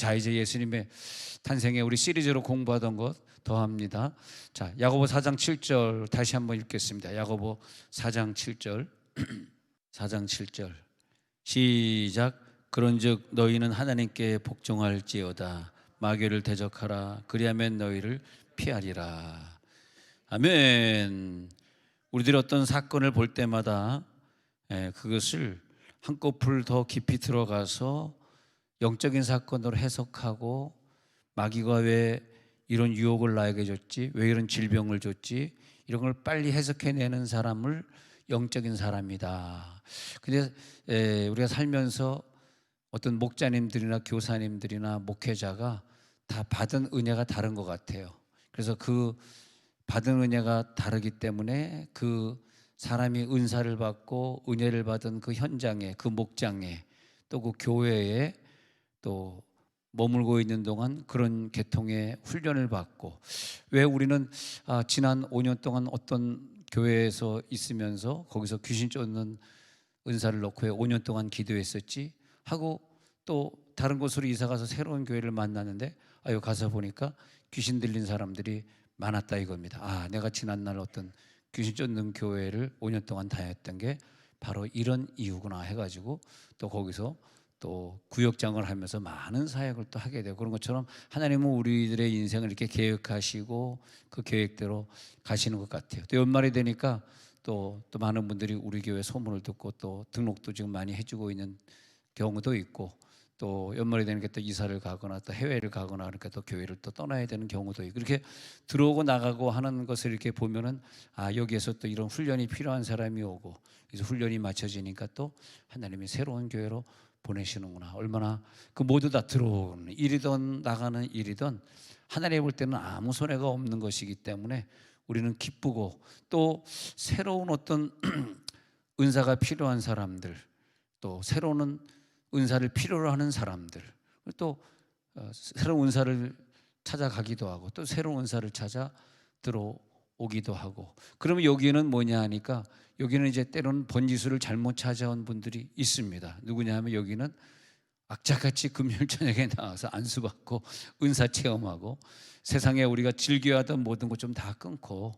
자, 이제 예수님의 탄생에 우리 시리즈로 공부하던 것 더합니다. 자, 야고보 4장 7절 다시 한번 읽겠습니다. 야고보 4장 7절 4장 7절 시작. 그런즉 너희는 하나님께 복종할지어다. 마귀를 대적하라. 그리하면 너희를 피하리라. 아멘. 우리들이 어떤 사건을 볼 때마다 그것을 한꺼풀 더 깊이 들어가서 영적인 사건으로 해석하고, 마귀가 왜 이런 유혹을 나에게 줬지, 왜 이런 질병을 줬지, 이런 걸 빨리 해석해내는 사람을 영적인 사람이다. 근데 우리가 살면서 어떤 목자님들이나 교사님들이나 목회자가 다 받은 은혜가 다른 것 같아요. 그래서 그 받은 은혜가 다르기 때문에 그 사람이 은사를 받고 은혜를 받은 그 현장에, 그 목장에, 또 그 교회에 또 머물고 있는 동안 그런 계통의 훈련을 받고, 왜 우리는 지난 5년 동안 어떤 교회에서 있으면서 거기서 귀신 쫓는 은사를 넣고 5년 동안 기도했었지 하고, 또 다른 곳으로 이사가서 새로운 교회를 만났는데 여기 가서 보니까 귀신 들린 사람들이 많았다 이겁니다. 내가 지난날 어떤 귀신 쫓는 교회를 5년 동안 다녔던 게 바로 이런 이유구나 해가지고 또 거기서 또 구역장을 하면서 많은 사역을 또 하게 되고, 그런 것처럼 하나님은 우리들의 인생을 이렇게 계획하시고 그 계획대로 가시는 것 같아요. 또 연말이 되니까 또 많은 분들이 우리 교회 소문을 듣고 또 등록도 지금 많이 해주고 있는 경우도 있고, 또 연말이 되니까 또 이사를 가거나 또 해외를 가거나 그러니까 또 교회를 또 떠나야 되는 경우도 있고, 이렇게 들어오고 나가고 하는 것을 이렇게 보면은 여기에서 또 이런 훈련이 필요한 사람이 오고, 그래서 훈련이 맞춰지니까 또 하나님이 새로운 교회로 보내시는구나. 얼마나 그 모두 다 들어오는 일이든 나가는 일이든 하나님 볼 때는 아무 손해가 없는 것이기 때문에 우리는 기쁘고, 또 새로운 어떤 은사가 필요한 사람들, 또 새로운 은사를 필요로 하는 사람들, 또 새로운 은사를 찾아가기도 하고, 또 새로운 은사를 찾아 들어오기도 하고. 그러면 여기는 뭐냐 하니까, 여기는 이제 때로는 번지수를 잘못 찾아온 분들이 있습니다. 누구냐 하면 여기는 악착같이 금요일 저녁에 나와서 안수받고 은사 체험하고, 세상에 우리가 즐겨하던 모든 것 좀 다 끊고,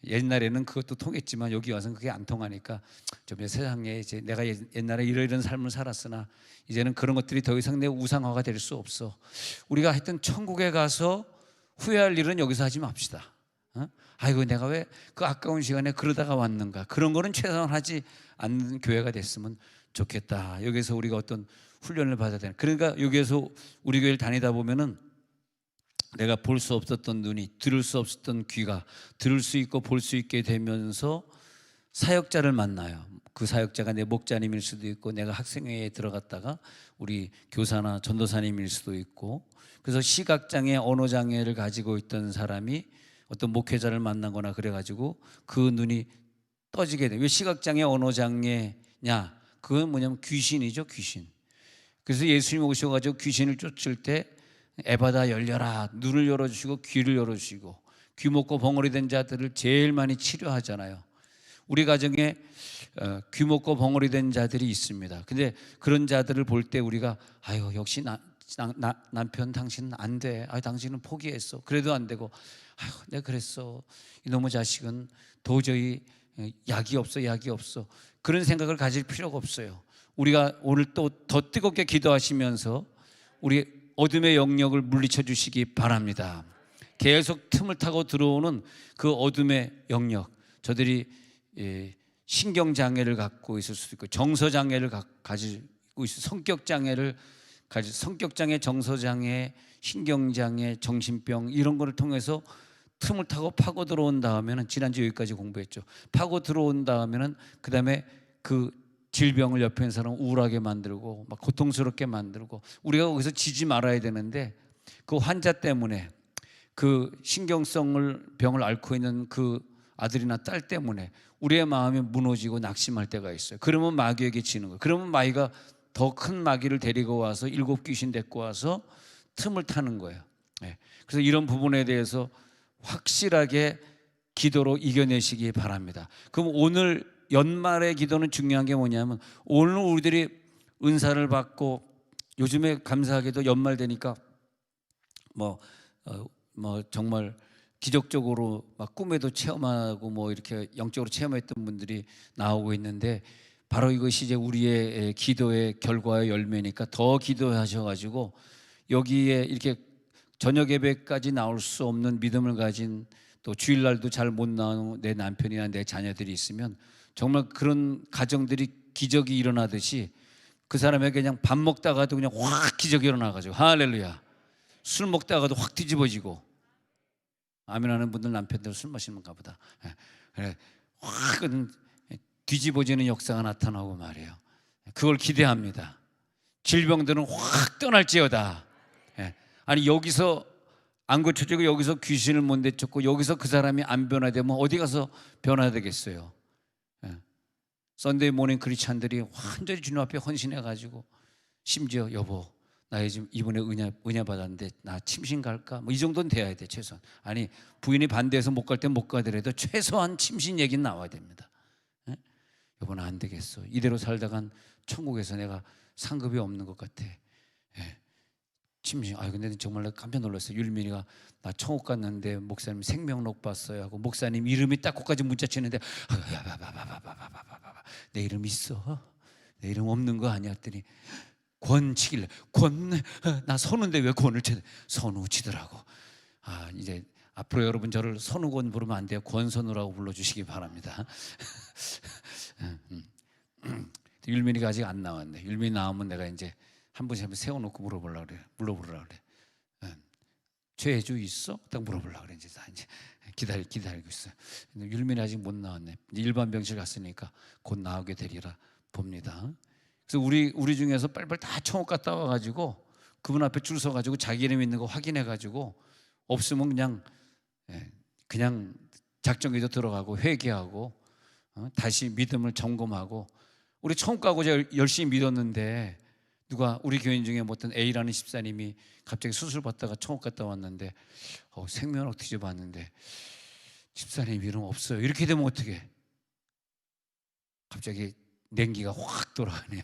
옛날에는 그것도 통했지만 여기 와서는 그게 안 통하니까 좀 세상에 이제 내가 옛날에 이런 삶을 살았으나 이제는 그런 것들이 더 이상 내 우상화가 될 수 없어. 우리가 하여튼 천국에 가서 후회할 일은 여기서 하지 맙시다. 아이고 내가 왜 그 아까운 시간에 그러다가 왔는가, 그런 거는 최소한 하지 않는 교회가 됐으면 좋겠다. 여기서 우리가 어떤 훈련을 받아야 되는, 그러니까 여기에서 우리 교회를 다니다 보면은 내가 볼 수 없었던 눈이, 들을 수 없었던 귀가 들을 수 있고 볼 수 있게 되면서 사역자를 만나요. 그 사역자가 내 목자님일 수도 있고, 내가 학생회에 들어갔다가 우리 교사나 전도사님일 수도 있고, 그래서 시각장애, 언어장애를 가지고 있던 사람이 어떤 목회자를 만나거나 그래가지고 그 눈이 떠지게 돼요. 왜 시각장애, 언어장애냐? 그건 뭐냐면 귀신이죠, 귀신. 그래서 예수님이 오셔가지고 귀신을 쫓을 때 에바다 열려라, 눈을 열어주시고 귀를 열어주시고, 귀 먹고 벙어리 된 자들을 제일 많이 치료하잖아요. 우리 가정에 귀 먹고 벙어리 된 자들이 있습니다. 근데 그런 자들을 볼 때 우리가 역시 남편 당신은 안 돼. 당신은 포기했어. 그래도 안 되고, 내가 그랬어. 이놈의 자식은 도저히 약이 없어. 그런 생각을 가질 필요가 없어요. 우리가 오늘 또 더 뜨겁게 기도하시면서 우리 어둠의 영역을 물리쳐 주시기 바랍니다. 계속 틈을 타고 들어오는 그 어둠의 영역, 저들이 신경장애를 갖고 있을 수도 있고, 정서장애를 가지고 있을, 성격장애, 정서장애, 신경장애, 정신병, 이런 거를 통해서 틈을 타고 파고 들어온 다음에는, 지난주 여기까지 공부했죠. 파고 들어온 다음에는 그 다음에 그 질병을 옆에 있는 사람 우울하게 만들고 막 고통스럽게 만들고, 우리가 거기서 지지 말아야 되는데 그 환자 때문에, 그 신경성을 병을 앓고 있는 그 아들이나 딸 때문에 우리의 마음이 무너지고 낙심할 때가 있어요. 그러면 마귀에게 지는 거예요. 그러면 마귀가 더 큰 마귀를 데리고 와서 7 귀신 데리고 와서 틈을 타는 거예요. 그래서 이런 부분에 대해서 확실하게 기도로 이겨내시기 바랍니다. 그럼 오늘 연말의 기도는 중요한 게 뭐냐면, 오늘 우리들이 은사를 받고 요즘에 감사하게도 연말 되니까 정말 기적적으로 막 꿈에도 체험하고 뭐 이렇게 영적으로 체험했던 분들이 나오고 있는데, 바로 이것이 이제 우리의 기도의 결과의 열매니까 더 기도하셔가지고 여기에 이렇게 저녁 예배까지 나올 수 없는 믿음을 가진, 또 주일날도 잘 못 나오는 내 남편이나 내 자녀들이 있으면 정말 그런 가정들이 기적이 일어나듯이 그 사람에게 그냥 밥 먹다가도 그냥 확 기적이 일어나가지고, 할렐루야. 술 먹다가도 확 뒤집어지고. 아멘하는 분들 남편들 술 마시는가 보다. 그래, 확 뒤집어지는 역사가 나타나고 말이에요. 그걸 기대합니다. 질병들은 확 떠날지어다. 아니, 여기서 안 고쳐지고 여기서 귀신을 못 내쫓고 여기서 그 사람이 안 변화되면 어디 가서 변화되겠어요? 썬데이 모닝 크리스찬들이 완전히 주님 앞에 헌신해가지고, 심지어 여보 나 이번에 은혜 받았는데 나 침신 갈까? 뭐 이 정도는 돼야 돼, 최소한. 아니, 부인이 반대해서 못 갈 땐 못 가더라도 최소한 침신 얘기는 나와야 됩니다. 여보 나 안 되겠어. 이대로 살다간 천국에서 내가 상급이 없는 것 같아. 침신. 근데 정말 내가 깜짝 놀랐어요. 율민이가 나 천국 갔는데 목사님 생명록 봤어요 하고, 목사님 이름이 딱 거기까지 문자 치는데 내 이름 있어? 내 이름 없는 거 아니야? 했더니 권 치길래, 나 선우인데 왜 권을 쳐? 선우 치더라고. 이제 앞으로 여러분 저를 선우권 부르면 안 돼요. 권선우라고 불러주시기 바랍니다. 율민이가 아직 안 나왔네. 율민이 나오면 내가 이제 한 번씩 한번 세워놓고 물어보려고 그래. 최혜주 있어? 딱 물어보려고 그래. 이제 기다리고 있어요. 율민이 아직 못 나왔네. 일반 병실 갔으니까 곧 나오게 되리라 봅니다. 그래서 우리 중에서 빨리빨리 다 천국 갔다 와가지고 그분 앞에 줄 서가지고 자기 이름 있는 거 확인해가지고 없으면 그냥 작정기도 들어가고 회개하고 다시 믿음을 점검하고. 우리 천국 가고 열심히 믿었는데, 누가 우리 교인 중에 어떤 A라는 집사님이 갑자기 수술 받다가 천국 갔다 왔는데 생명록 뒤져봤는데 집사님 이름 없어요. 이렇게 되면 어떻게? 갑자기 냉기가 확 돌아가네요.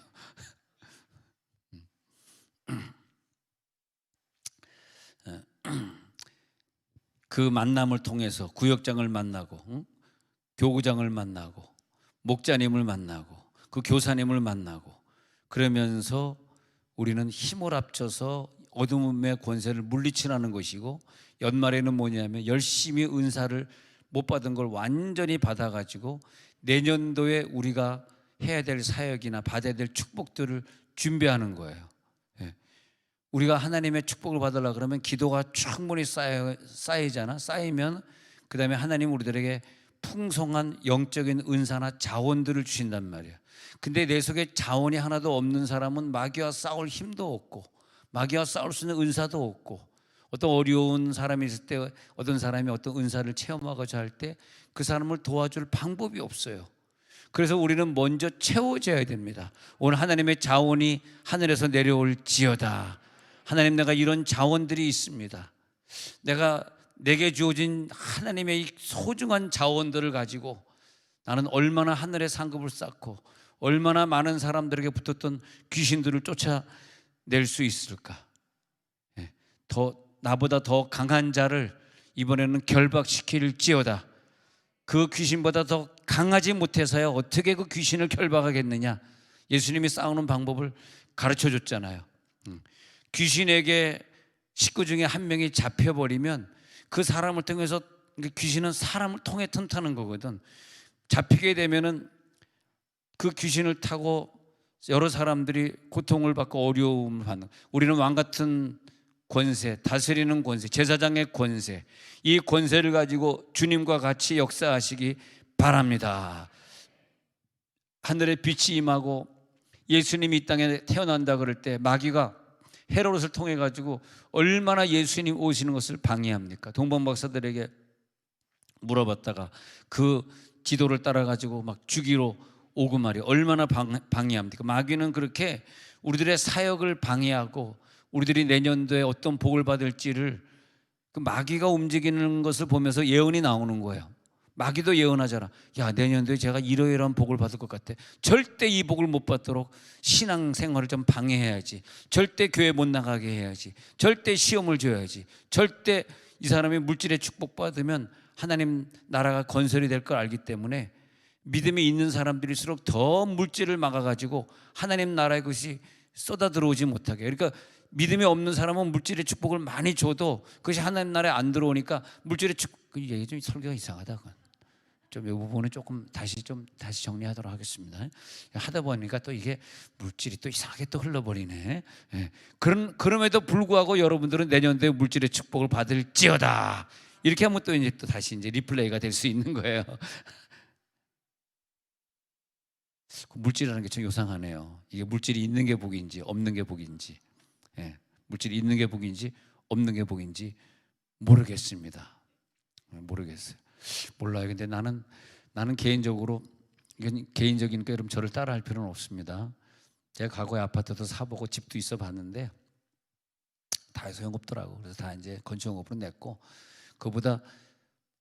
그 만남을 통해서 구역장을 만나고, 교구장을 만나고, 목자님을 만나고, 그 교사님을 만나고, 그러면서 우리는 힘을 합쳐서 어둠의 권세를 물리치라는 것이고, 연말에는 뭐냐면 열심히 은사를 못 받은 걸 완전히 받아가지고 내년도에 우리가 해야 될 사역이나 받아야 될 축복들을 준비하는 거예요. 우리가 하나님의 축복을 받으려고 그러면 기도가 충분히 쌓이잖아. 쌓이면 그 다음에 하나님 우리들에게 풍성한 영적인 은사나 자원들을 주신단 말이에요. 근데 내 속에 자원이 하나도 없는 사람은 마귀와 싸울 힘도 없고, 마귀와 싸울 수 있는 은사도 없고, 어떤 어려운 사람이 있을 때 어떤 사람이 어떤 은사를 체험하고자 할 때 그 사람을 도와줄 방법이 없어요. 그래서 우리는 먼저 채워져야 됩니다. 오늘 하나님의 자원이 하늘에서 내려올지어다. 하나님, 내가 이런 자원들이 있습니다. 내게 주어진 하나님의 이 소중한 자원들을 가지고 나는 얼마나 하늘의 상급을 쌓고 얼마나 많은 사람들에게 붙었던 귀신들을 쫓아낼 수 있을까? 나보다 더 강한 자를 이번에는 결박시킬지어다. 그 귀신보다 더 강하지 못해서야 어떻게 그 귀신을 결박하겠느냐? 예수님이 싸우는 방법을 가르쳐 줬잖아요. 귀신에게 식구 중에 한 명이 잡혀버리면 그 사람을 통해서, 귀신은 사람을 통해 튼타는 거거든. 잡히게 되면은 그 귀신을 타고 여러 사람들이 고통을 받고 어려움을 받는. 우리는 왕 같은 권세, 다스리는 권세, 제사장의 권세, 이 권세를 가지고 주님과 같이 역사하시기 바랍니다. 하늘의 빛이 임하고 예수님이 이 땅에 태어난다 그럴 때 마귀가 헤롯을 통해 가지고 얼마나 예수님 오시는 것을 방해합니까? 동방 박사들에게 물어봤다가 그 지도를 따라 가지고 막 죽이러 오고 말이에요. 얼마나 방해합니까? 마귀는 그렇게 우리들의 사역을 방해하고 우리들이 내년도에 어떤 복을 받을지를 그 마귀가 움직이는 것을 보면서 예언이 나오는 거예요. 마귀도 예언하잖아. 야, 내년도에 제가 이러이러한 복을 받을 것 같아. 절대 이 복을 못 받도록 신앙생활을 좀 방해해야지. 절대 교회 못 나가게 해야지. 절대 시험을 줘야지. 절대 이 사람이 물질의 축복 받으면 하나님 나라가 건설이 될 걸 알기 때문에 믿음이 있는 사람들일수록 더 물질을 막아가지고 하나님 나라의 것이 쏟아 들어오지 못하게. 그러니까 믿음이 없는 사람은 물질의 축복을 많이 줘도 그것이 하나님 나라에 안 들어오니까 물질의 축복, 이게 좀 설교가 이상하다. 좀 이 부분은 조금 다시 정리하도록 하겠습니다. 하다 보니까 또 이게 물질이 또 이상하게 또 흘러버리네. 예. 그럼에도 불구하고 여러분들은 내년도에 물질의 축복을 받을지어다. 이렇게 하면 또 이제 또 다시 이제 리플레이가 될 수 있는 거예요. 물질이라는 게 참 요상하네요. 이게 물질이 있는 게 복인지 없는 게 복인지, 예. 물질이 있는 게 복인지 없는 게 복인지 모르겠습니다. 모르겠어요. 몰라요. 근데 나는 개인적으로, 이건 개인적인 거, 여러분 저를 따라할 필요는 없습니다. 제가 과거에 아파트도 사보고 집도 있어 봤는데 다 소용없더라고. 그래서 다 이제 건축업으로 냈고, 그보다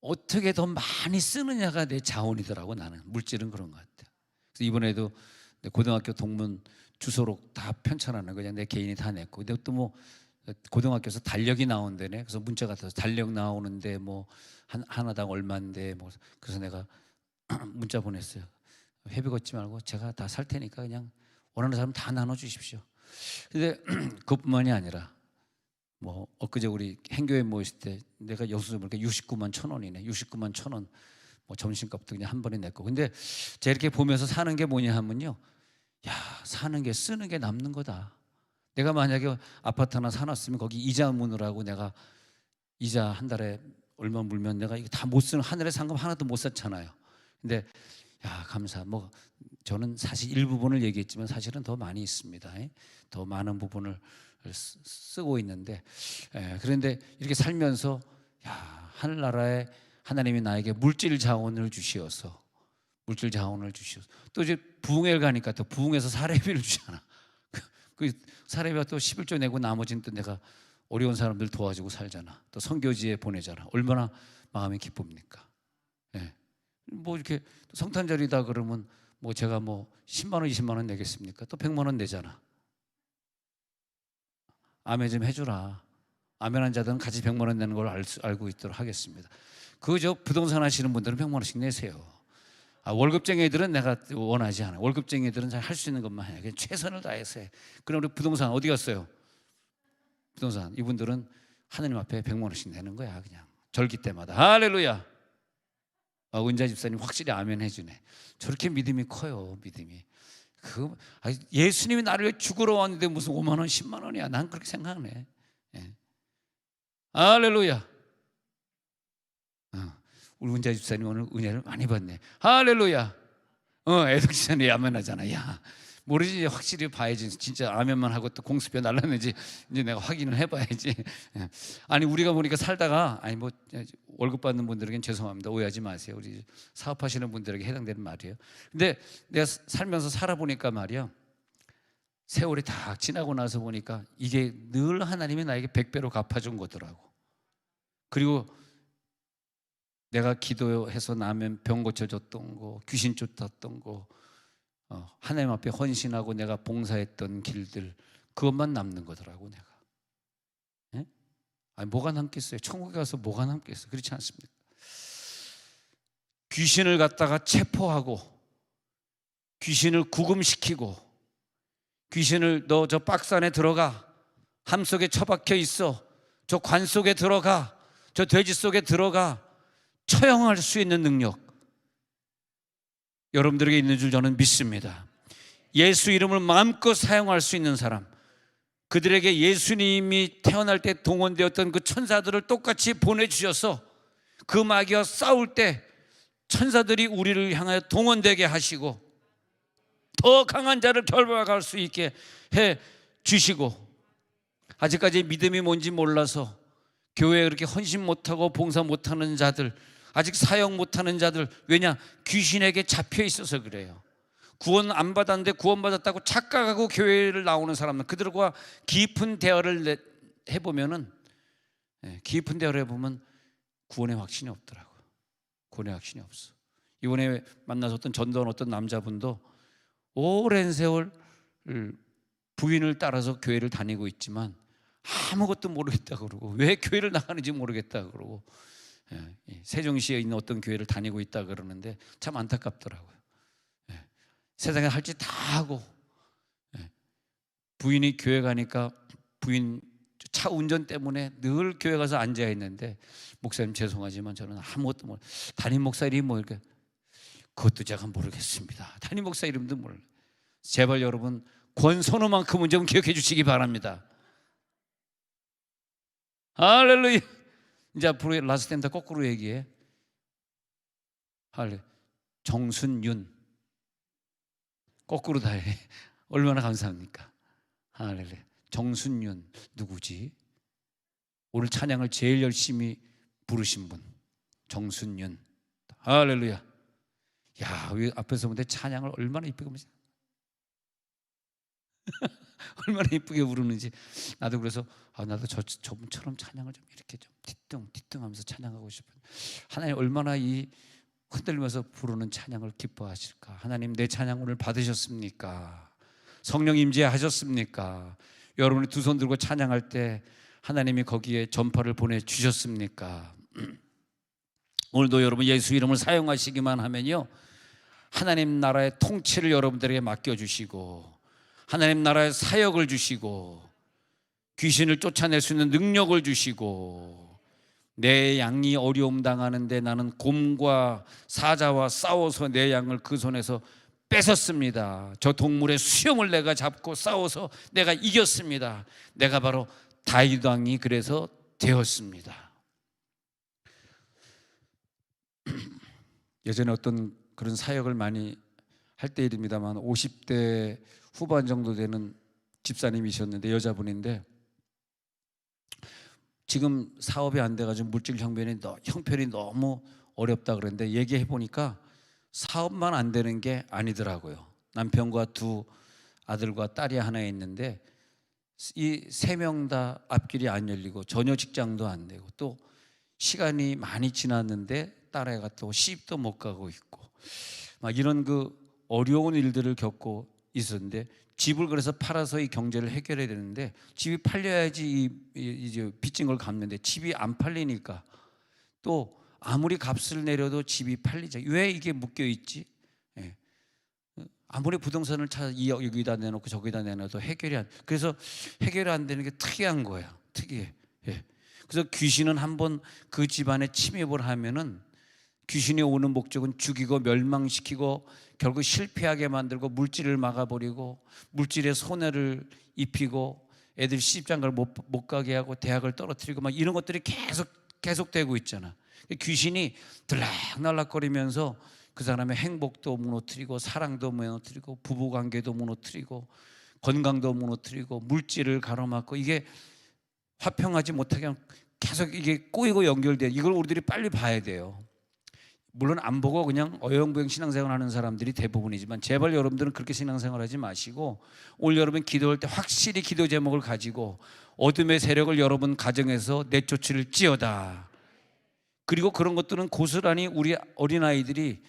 어떻게 더 많이 쓰느냐가 내 자원이더라고. 나는 물질은 그런 것 같아요. 그래서 이번에도 내 고등학교 동문 주소록 다 편찬하는 거 그냥 내 개인이 다 냈고, 근데 또 뭐 고등학교에서 달력이 나온대네. 그래서 문자가 떠서 달력 나오는데 뭐 하나당 얼마인데, 뭐 그래서 내가 문자 보냈어요. 회비 걷지 말고 제가 다 살 테니까 그냥 원하는 사람 다 나눠 주십시오. 근데 그뿐만이 아니라 뭐 엊그제 우리 행교회 모였을 때 내가 영수증 보니까 69만 1,000원이네. 69만 1,000원 뭐 점심값도 그냥 한 번에 냈고. 근데 제가 이렇게 보면서 사는 게 뭐냐 하면요, 야, 사는 게 쓰는 게 남는 거다. 내가 만약에 아파트 하나 사놨으면 거기 이자 무느라고 내가 이자 한 달에 얼마 물면 내가 이거 다 못 쓰는, 하늘의 상금 하나도 못 샀잖아요. 근데 야, 감사. 뭐 저는 사실 일부분을 얘기했지만 사실은 더 많이 있습니다. 더 많은 부분을 쓰고 있는데, 그런데 이렇게 살면서 야, 하늘나라에 하나님이 나에게 물질 자원을 주시어서 또 이제 부흥회를 가니까 또 부흥해서 사례비를 주잖아. 그 사례비가 또 11조 내고 나머지는 또 내가 어려운 사람들 도와주고 살잖아. 또 선교지에 보내잖아. 얼마나 마음이 기쁩니까? 예. 뭐 이렇게 성탄절이다 그러면 뭐 제가 뭐 10만 원, 20만 원 내겠습니까? 또 100만 원 내잖아. 아멘 좀 해주라. 아멘한 자들은 같이 100만 원 내는 걸 알고 있도록 하겠습니다. 그저 부동산 하시는 분들은 100만 원씩 내세요. 월급쟁이들은 내가 원하지 않아. 월급쟁이들은 잘 할 수 있는 것만 해. 그냥 최선을 다해서 해. 그럼 우리 부동산 어디 갔어요? 부동산 이분들은 하느님 앞에 100만 원씩 내는 거야. 그냥 절기 때마다. 할렐루야. 은자 집사님 확실히 아멘 해주네. 저렇게 믿음이 커요. 믿음이. 예수님이 나를 죽으러 왔는데 무슨 5만 원, 10만 원이야. 난 그렇게 생각하네. 예. 할렐루야. 우리 은자 집사님 오늘 은혜를 많이 받네. 할렐루야. 애덕 집사님 아멘하잖아. 야, 모르지. 확실히 봐야지. 진짜 아멘만 하고 또 공수표 날랐는지 이제 내가 확인을 해봐야지. 아니 우리가 보니까 살다가, 아니 뭐 월급 받는 분들에겐 죄송합니다. 오해하지 마세요. 우리 사업하시는 분들에게 해당되는 말이에요. 근데 내가 살면서 살아보니까 말이야, 세월이 다 지나고 나서 보니까 이게 늘 하나님이 나에게 100배로 갚아준 거더라고. 그리고 내가 기도해서 나면 병 고쳐줬던 거, 귀신 쫓았던 거, 하나님 앞에 헌신하고 내가 봉사했던 길들, 그것만 남는 거더라고 내가. 예? 아니 뭐가 남겠어요? 천국에 가서 뭐가 남겠어요? 그렇지 않습니까? 귀신을 갖다가 체포하고, 귀신을 구금시키고, 귀신을 너 저 박스 안에 들어가, 함 속에 처박혀 있어, 저 관 속에 들어가, 저 돼지 속에 들어가, 처형할 수 있는 능력 여러분들에게 있는 줄 저는 믿습니다. 예수 이름을 마음껏 사용할 수 있는 사람, 그들에게 예수님이 태어날 때 동원되었던 그 천사들을 똑같이 보내주셔서 그 마귀와 싸울 때 천사들이 우리를 향하여 동원되게 하시고 더 강한 자를 결박할 수 있게 해 주시고, 아직까지 믿음이 뭔지 몰라서 교회에 그렇게 헌신 못하고 봉사 못하는 자들, 아직 사역 못하는 자들, 왜냐? 귀신에게 잡혀 있어서 그래요. 구원 안 받았는데 구원받았다고 착각하고 교회를 나오는 사람들, 그들과 깊은 대화를 해보면 구원의 확신이 없더라고요. 고뇌 확신이 없어. 이번에 만나서 어떤 전도한 어떤 남자분도 오랜 세월 부인을 따라서 교회를 다니고 있지만 아무것도 모르겠다 그러고, 왜 교회를 나가는지 모르겠다 그러고, 세종시에 있는 어떤 교회를 다니고 있다 그러는데 참 안타깝더라고요. 세상에 할 짓 다 하고, 부인이 교회 가니까 부인 차 운전 때문에 늘 교회 가서 앉아 있는데, 목사님 죄송하지만 저는 아무것도 모르, 담임 목사 이름이 뭐 이렇게, 그것도 제가 모르겠습니다. 담임 목사 이름도 몰라요. 제발 여러분 권선우만큼은 좀 기억해 주시기 바랍니다. 할렐루야. 이제 앞으로 라스트 템다 거꾸로 얘기해. 할렐. 정순윤 거꾸로 다 해. 얼마나 감사합니까? 할렐루야. 정순윤 누구지? 오늘 찬양을 제일 열심히 부르신 분 정순윤. 할렐루야. 야, 왜 앞에서 보는데 찬양을 얼마나 이쁘게 부르지? 얼마나 이쁘게 부르는지. 나도 그래서 나도 저분처럼 찬양을 좀 이렇게 좀 뒤뚱하면서 찬양하고 싶어요. 하나님 얼마나 이 흔들면서 부르는 찬양을 기뻐하실까. 하나님 내 찬양 오늘 받으셨습니까? 성령 임재하셨습니까? 여러분이 두 손 들고 찬양할 때 하나님이 거기에 전파를 보내주셨습니까? 오늘도 여러분 예수 이름을 사용하시기만 하면요, 하나님 나라의 통치를 여러분들에게 맡겨주시고, 하나님 나라의 사역을 주시고, 귀신을 쫓아낼 수 있는 능력을 주시고, 내 양이 어려움 당하는데 나는 곰과 사자와 싸워서 내 양을 그 손에서 뺏었습니다. 저 동물의 수염을 내가 잡고 싸워서 내가 이겼습니다. 내가 바로 다윗 왕이 그래서 되었습니다. 예전에 어떤 그런 사역을 많이 할 때 일입니다만 50대 후반 정도 되는 집사님이셨는데, 여자분인데 지금 사업이 안 돼가지고 물질 형편이 너무 어렵다 그랬는데, 얘기해 보니까 사업만 안 되는 게 아니더라고요. 남편과 두 아들과 딸이 하나 있는데 이 세 명 다 앞길이 안 열리고 전혀 직장도 안 되고, 또 시간이 많이 지났는데 딸애가 또 시집도 못 가고 있고, 막 이런 그 어려운 일들을 겪고 있었는데, 집을 그래서 팔아서 이 경제를 해결해야 되는데, 집이 팔려야지 이제 빚진 걸 갚는데 집이 안 팔리니까 또 아무리 값을 내려도 집이 팔리죠. 왜 이게 묶여 있지? 아무리 부동산을 찾아 여기다 내놓고 저기다 내놔도 해결이 안. 그래서 해결이 안 되는 게 특이한 거예요. 특이해. 그래서 귀신은 한번 그 집안에 침입을 하면은, 귀신이 오는 목적은 죽이고 멸망시키고 결국 실패하게 만들고 물질을 막아버리고 물질에 손해를 입히고 애들 시집장가를 못 가게 하고 대학을 떨어뜨리고 막 이런 것들이 계속되고 있잖아. 귀신이 들락날락거리면서 그 사람의 행복도 무너뜨리고 사랑도 무너뜨리고 부부관계도 무너뜨리고 건강도 무너뜨리고 물질을 가로막고, 이게 화평하지 못하게 계속 이게 꼬이고 연결돼. 이걸 우리들이 빨리 봐야 돼요. 물론 안 보고 그냥 어영부영 신앙생활 하는 사람들이 대부분이지만, 제발 여러분들은 그렇게 신앙생활 하지 마시고, 오늘 여러분 기도할 때 확실히 기도 제목을 가지고 어둠의 세력을 여러분 가정에서 내쫓을지어다. 그리고 그런 것들은 고스란히 우리 어린아이들이,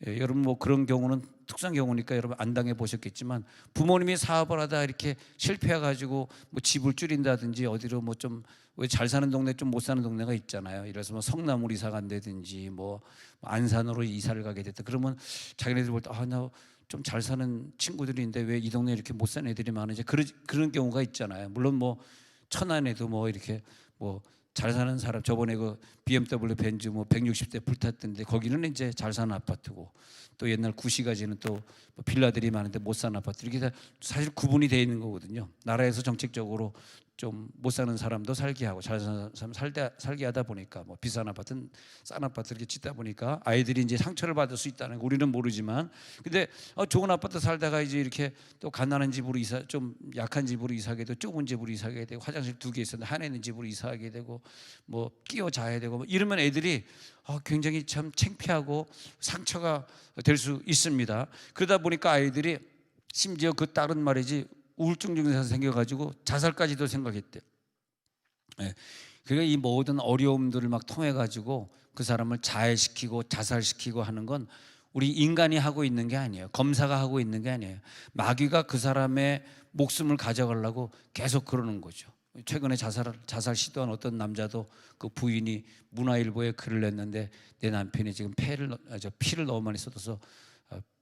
여러분 뭐 그런 경우는 특수한 경우니까 여러분 안 당해 보셨겠지만, 부모님이 사업을 하다 이렇게 실패해가지고 뭐 집을 줄인다든지 어디로 뭐 좀 왜 잘 사는 동네 좀 못 사는 동네가 있잖아요. 이래서 뭐 성남으로 이사 간다든지 뭐 안산으로 이사를 가게 됐다. 그러면 자기네들 볼 때 나 좀 잘 사는 친구들이 있는데 왜 이 동네에 이렇게 못 사는 애들이 많은지, 그런 경우가 있잖아요. 물론 뭐 천안에도 뭐 이렇게 뭐 잘 사는 사람, 저번에 그 BMW 벤츠 뭐 160대 불탔던데 거기는 이제 잘 사는 아파트고, 또 옛날 구시가지는 또 빌라들이 많은데 못 사는 아파트, 이렇게 다 사실 구분이 되어 있는 거거든요. 나라에서 정책적으로 좀 못 사는 사람도 살게 하고 잘 사는 사람 살게 하다 보니까, 뭐 비싼 아파트는 싼 아파트 이렇게 짓다 보니까 아이들이 이제 상처를 받을 수 있다는 거 우리는 모르지만, 근데 좋은 아파트 살다가 이제 이렇게 또 가난한 집으로 좀 약한 집으로 이사하게 되고, 좁은 집으로 이사하게 되고, 화장실 2개 있었는데 하나 있는 집으로 이사하게 되고, 뭐 끼어 자야 되고 뭐 이러면 애들이 굉장히 참 창피하고 상처가 될 수 있습니다. 그러다 보니까 아이들이 심지어 그 딸은 말이지 우울증 증세가 생겨가지고 자살까지도 생각했대요. 그러니까 이 모든 어려움들을 막 통해 가지고 그 사람을 자해시키고 자살시키고 하는 건 우리 인간이 하고 있는 게 아니에요. 검사가 하고 있는 게 아니에요. 마귀가 그 사람의 목숨을 가져가려고 계속 그러는 거죠. 최근에 자살 시도한 어떤 남자도 그 부인이 문화일보에 글을 냈는데, 내 남편이 지금 피를 너무 많이 쏟아서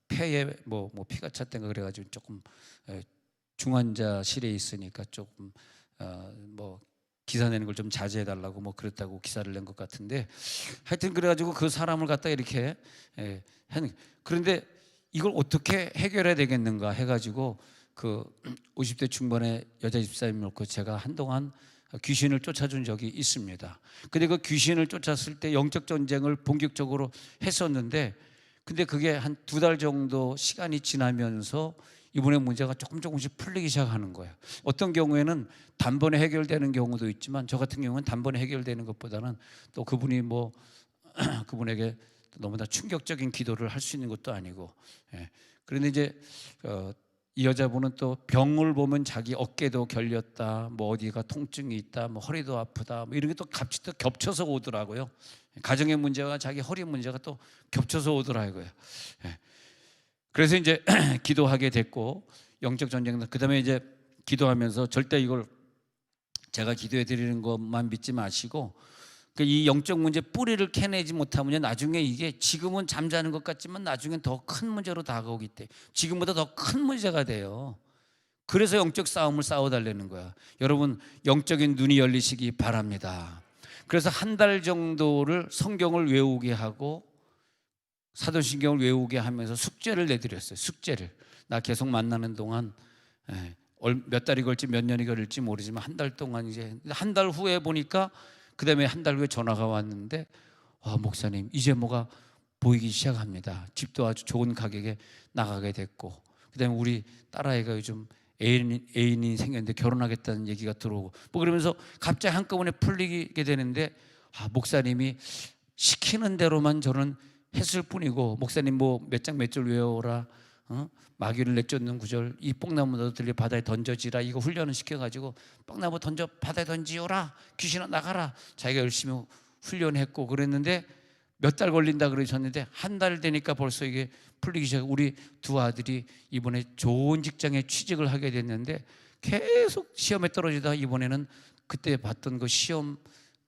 폐에 뭐 피가 찼던가 그래가지고 조금 중환자실에 있으니까 조금 뭐 기사 내는 걸 좀 자제해 달라고 뭐 그랬다고 기사를 낸 것 같은데, 하여튼 그래가지고 그 사람을 갖다 이렇게 그런데 이걸 어떻게 해결해야 되겠는가 해가지고 그 50대 중반의 여자 집사님 놓고 제가 한동안 귀신을 쫓아준 적이 있습니다. 근데 그 귀신을 쫓았을 때 영적 전쟁을 본격적으로 했었는데, 근데 그게 한 2달 정도 시간이 지나면서 이분의 문제가 조금씩 풀리기 시작하는 거예요. 어떤 경우에는 단번에 해결되는 경우도 있지만, 저 같은 경우는 단번에 해결되는 것보다는 또 그분이 뭐 그분에게 너무나 충격적인 기도를 할 수 있는 것도 아니고, 그런데 이제 이 여자분은 또 병을 보면 자기 어깨도 결렸다, 뭐 어디가 통증이 있다, 뭐 허리도 아프다, 뭐 이런 게 또 같이 또 겹쳐서 오더라고요. 가정의 문제와 자기 허리 문제가 또 겹쳐서 오더라고요. 그래서 이제 기도하게 됐고, 영적 전쟁, 그다음에 이제 기도하면서 절대 이걸 제가 기도해 드리는 것만 믿지 마시고, 이 영적 문제 뿌리를 캐내지 못하면 나중에 이게 지금은 잠자는 것 같지만 나중엔 더 큰 문제로 다가오기 때문에 지금보다 더 큰 문제가 돼요. 그래서 영적 싸움을 싸워달라는 거야. 여러분, 영적인 눈이 열리시기 바랍니다. 그래서 한 달 정도를 성경을 외우게 하고 사도신경을 외우게 하면서 숙제를 내드렸어요. 숙제를. 나 계속 만나는 동안 몇 달이 걸릴지 몇 년이 걸릴지 모르지만 한 달 동안, 이제 한 달 후에 보니까, 그 다음에 한 달 후에 전화가 왔는데, 목사님 이제 뭐가 보이기 시작합니다. 집도 아주 좋은 가격에 나가게 됐고, 그 다음에 우리 딸아이가 요즘 애인이 생겼는데 결혼하겠다는 얘기가 들어오고, 뭐 그러면서 갑자기 한꺼번에 풀리게 되는데, 목사님이 시키는 대로만 저는 했을 뿐이고, 목사님 뭐 몇 장 몇 절 외워라, 마귀를 내쫓는 구절, 이 뽕나무 너도 들려 바다에 던져지라, 이거 훈련을 시켜가지고 뽕나무 던져 바다에 던지오라, 귀신아 나가라, 자기가 열심히 훈련했고 그랬는데, 몇 달 걸린다 그러셨는데 한 달 되니까 벌써 이게 풀리기 시작. 우리 2 아들이 이번에 좋은 직장에 취직을 하게 됐는데, 계속 시험에 떨어지다 이번에는 그때 봤던 그 시험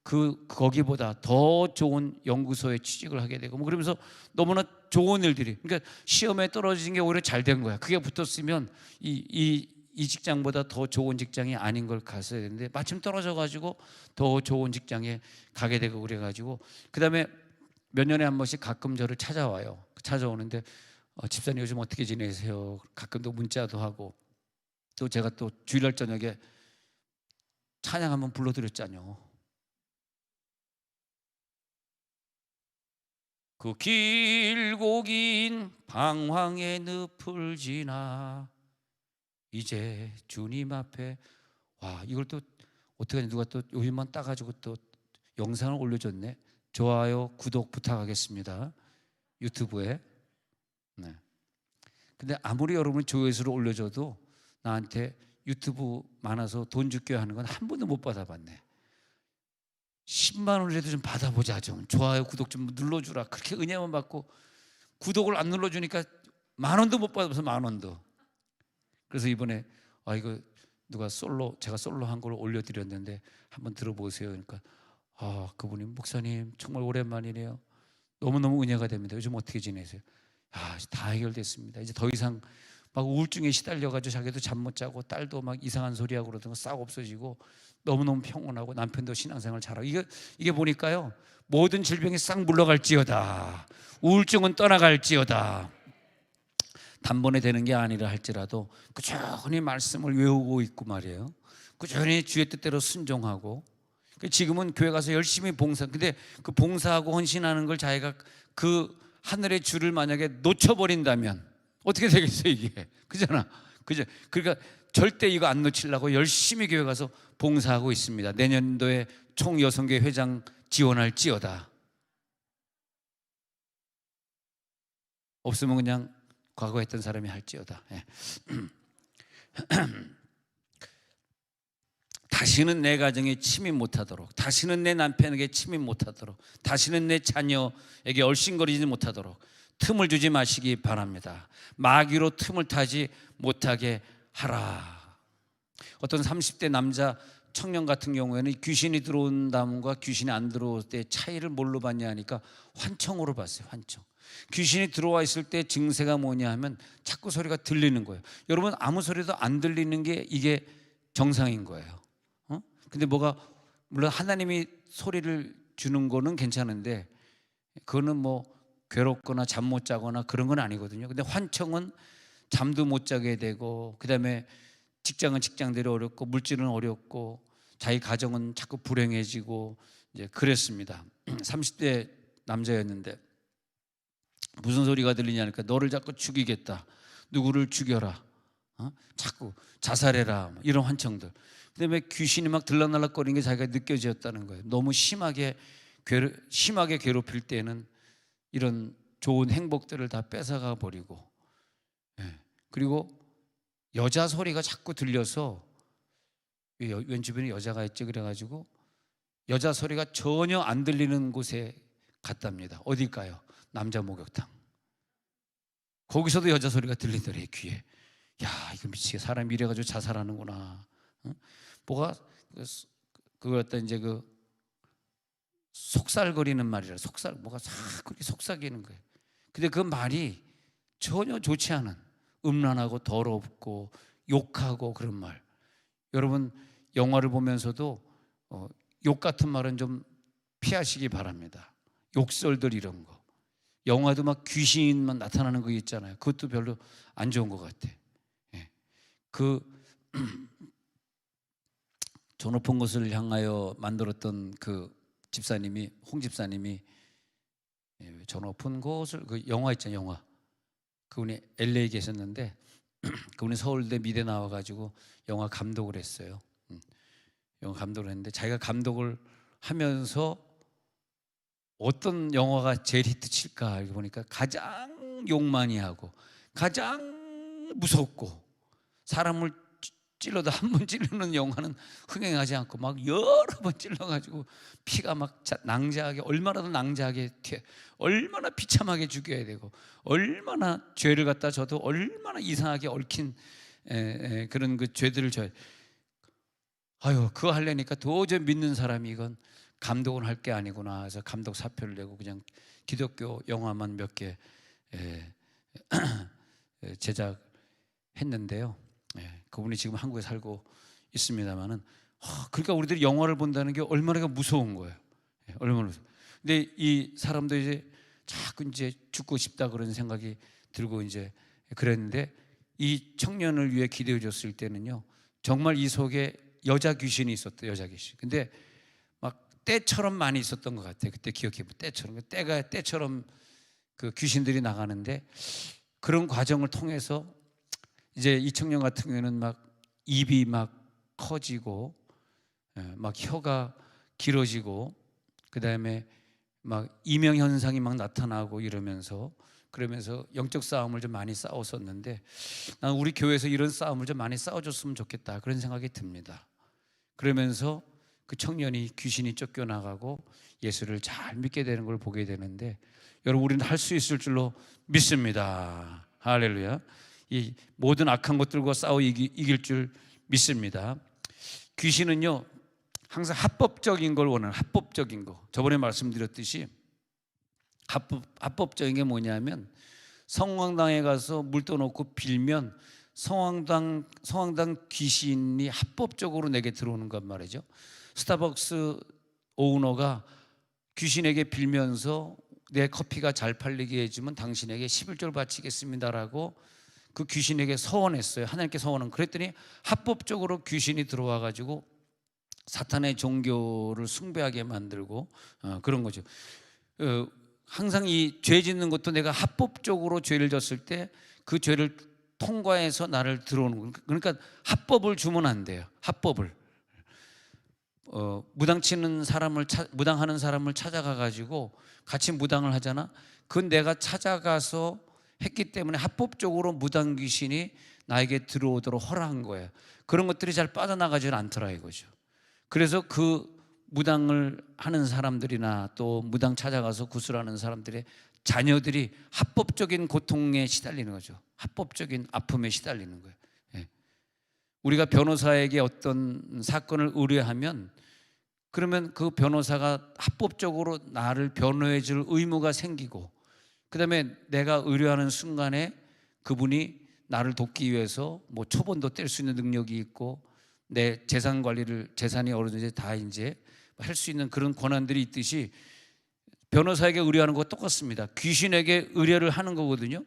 거기보다 더 좋은 연구소에 취직을 하게 되고, 뭐 그러면서 너무나 좋은 일들이, 그러니까 시험에 떨어진 게 오히려 잘 된 거야. 그게 붙었으면 이 직장보다 더 좋은 직장이 아닌 걸 갔어야 되는데, 마침 떨어져 가지고 더 좋은 직장에 가게 되고 그래가지고, 그 다음에 몇 년에 한 번씩 가끔 저를 찾아와요. 찾아오는데 집사님 요즘 어떻게 지내세요? 가끔도 문자도 하고, 또 제가 또 주일날 저녁에 찬양 한번 불러드렸잖아요. 그 길고 긴 방황의 늪을 지나 이제 주님 앞에, 이걸 또 어떻게 하냐, 누가 또 요즘만 따가지고 또 영상을 올려줬네. 좋아요, 구독 부탁하겠습니다, 유튜브에. 네. 근데 아무리 여러분이 조회수를 올려줘도 나한테 유튜브 많아서 돈 줄게 하는 건 한 번도 못 받아봤네. 10만 원이라도 좀 받아보자, 좀 좋아요 구독 좀 눌러주라, 그렇게 은혜만 받고 구독을 안 눌러주니까 10,000원도 못 받아서 10,000원도. 그래서 이번에 이거 누가 제가 솔로 한 걸 올려드렸는데 한번 들어보세요. 그러니까 그분이, 목사님 정말 오랜만이네요, 너무너무 은혜가 됩니다, 요즘 어떻게 지내세요? 다 해결됐습니다. 이제 더 이상 막 우울증에 시달려가지고 자기도 잠 못 자고 딸도 막 이상한 소리하고 그러던 거 싹 없어지고 너무너무 평온하고 남편도 신앙생활 잘하고, 이게 보니까요, 모든 질병이 싹 물러갈지어다, 우울증은 떠나갈지어다, 단번에 되는 게 아니라 할지라도 꾸준히 말씀을 외우고 있고 말이에요. 꾸준히 주의 뜻대로 순종하고, 지금은 교회 가서 열심히 근데 그 봉사하고 헌신하는 걸 자기가 그 하늘의 줄을 만약에 놓쳐버린다면 어떻게 되겠어요, 이게? 그잖아. 그죠? 그러니까 절대 이거 안 놓치려고 열심히 교회 가서 봉사하고 있습니다. 내년도에 총여성교회 회장 지원할지어다. 없으면 그냥 과거 했던 사람이 할지어다. 다시는 내 가정에 침입 못하도록, 다시는 내 남편에게 침입 못하도록, 다시는 내 자녀에게 얼씬거리지 못하도록 틈을 주지 마시기 바랍니다. 마귀로 틈을 타지 못하게 하라. 어떤 30대 남자 청년 같은 경우에는 귀신이 들어온 다음과 귀신이 안 들어올 때 차이를 뭘로 봤냐 하니까 환청으로 봤어요. 환청. 귀신이 들어와 있을 때 증세가 뭐냐 하면 자꾸 소리가 들리는 거예요. 여러분, 아무 소리도 안 들리는 게 이게 정상인 거예요. 근데 뭐가, 물론 하나님이 소리를 주는 거는 괜찮은데 그거는 뭐 괴롭거나 잠 못 자거나 그런 건 아니거든요. 근데 환청은 잠도 못 자게 되고, 그다음에 직장은 직장대로 어렵고, 물질은 어렵고, 자기 가정은 자꾸 불행해지고 이제 그랬습니다. 30대 남자였는데 무슨 소리가 들리냐니까 너를 자꾸 죽이겠다, 누구를 죽여라, 자꾸 자살해라, 이런 환청들. 그다음에 귀신이 막 들락날락거리는 게 자기가 느껴졌다는 거예요. 너무 심하게 괴롭힐 때는 이런 좋은 행복들을 다 뺏어가 버리고, 그리고 여자 소리가 자꾸 들려서, 왼 주변에 여자가 있지, 그래가지고 여자 소리가 전혀 안 들리는 곳에 갔답니다. 어딜까요? 남자 목욕탕. 거기서도 여자 소리가 들리더래, 귀에. 야, 이거 미치게 사람이 이래가지고 자살하는구나. 뭐가 그걸 갖다 이제 그 속살거리는 말이라, 뭐가 그렇게 속삭이는 거예요. 근데 그 말이 전혀 좋지 않은, 음란하고 더럽고 욕하고 그런 말. 여러분, 영화를 보면서도 욕 같은 말은 좀 피하시기 바랍니다. 욕설들 이런 거. 영화도 막 귀신만 나타나는 거 있잖아요. 그것도 별로 안 좋은 것 같아. 그 저 높은 곳을 향하여 만들었던 그 집사님이, 홍 집사님이, 저 높은 곳을, 그 영화 있잖아요, 영화. 그분이 LA 계셨는데 그분이 서울대 미대 나와가지고 영화 감독을 했어요. 영화 감독을 했는데 자기가 감독을 하면서 어떤 영화가 제일 히트 칠까 이렇게 보니까 가장 욕 많이 하고 가장 무섭고 사람을 찔러도 한 번 찔르는 영화는 흥행하지 않고 막 여러 번 찔러가지고 피가 막 낭자하게, 얼마나 더 낭자하게, 얼마나 비참하게 죽여야 되고, 얼마나 죄를 갖다 져도 얼마나 이상하게 얽힌 그런 그 죄들을 져야. 아유, 그거 하려니까 도저히 믿는 사람이 이건 감독은 할 게 아니구나 해서 감독 사표를 내고 그냥 기독교 영화만 몇 개 제작했는데요. 그분이 지금 한국에 살고 있습니다만은, 그러니까 우리들이 영화를 본다는 게 얼마나 무서운 거예요. 얼마나 무서워. 근데 이 사람도 이제 자꾸 이제 죽고 싶다 그런 생각이 들고 이제 그랬는데, 이 청년을 위해 기도해 줬을 때는요, 정말 이 속에 여자 귀신이 있었대요. 여자 귀신. 근데 막 때처럼 많이 있었던 것 같아요. 그때 기억해보면 때처럼 그 귀신들이 나가는데, 그런 과정을 통해서 이제 이 청년 같은 경우에는 막 입이 막 커지고, 막 혀가 길어지고, 그 다음에 막 이명 현상이 막 나타나고 그러면서 영적 싸움을 좀 많이 싸웠었는데, 난 우리 교회에서 이런 싸움을 좀 많이 싸워줬으면 좋겠다 그런 생각이 듭니다. 그러면서 그 청년이 귀신이 쫓겨나가고 예수를 잘 믿게 되는 걸 보게 되는데, 여러분, 우리는 할 수 있을 줄로 믿습니다. 할렐루야. 이 모든 악한 것들과 싸워 이길 줄 믿습니다. 귀신은요 항상 합법적인 걸 원하는, 합법적인 거. 저번에 말씀드렸듯이 합법적인 게 뭐냐면, 성황당에 가서 물 떠놓고 빌면 성황당 귀신이 합법적으로 내게 들어오는 것 말이죠. 스타벅스 오너가 귀신에게 빌면서 내 커피가 잘 팔리게 해주면 당신에게 11조를 바치겠습니다라고 그 귀신에게 서원했어요. 하나님께 서원은. 그랬더니 합법적으로 귀신이 들어와 가지고 사탄의 종교를 숭배하게 만들고 그런 거죠. 항상 이 죄 짓는 것도 내가 합법적으로 죄를 졌을 때 그 죄를 통과해서 나를 들어오는 거예요. 그러니까 합법을 주면 안 돼요. 합법을. 무당하는 사람을 찾아가 가지고 같이 무당을 하잖아. 그건 내가 찾아가서 했기 때문에 합법적으로 무당 귀신이 나에게 들어오도록 허락한 거예요. 그런 것들이 잘 빠져나가지는 않더라 이거죠. 그래서 그 무당을 하는 사람들이나 또 무당 찾아가서 구슬하는 사람들의 자녀들이 합법적인 고통에 시달리는 거죠. 합법적인 아픔에 시달리는 거예요. 예. 우리가 변호사에게 어떤 사건을 의뢰하면 그러면 그 변호사가 합법적으로 나를 변호해 줄 의무가 생기고, 그 다음에 내가 의뢰하는 순간에 그분이 나를 돕기 위해서 뭐 초본도 뗄 수 있는 능력이 있고, 내 재산 관리를, 재산이 어느 정도 다 이제 할 수 있는 그런 권한들이 있듯이 변호사에게 의뢰하는 거 똑같습니다. 귀신에게 의뢰를 하는 거거든요.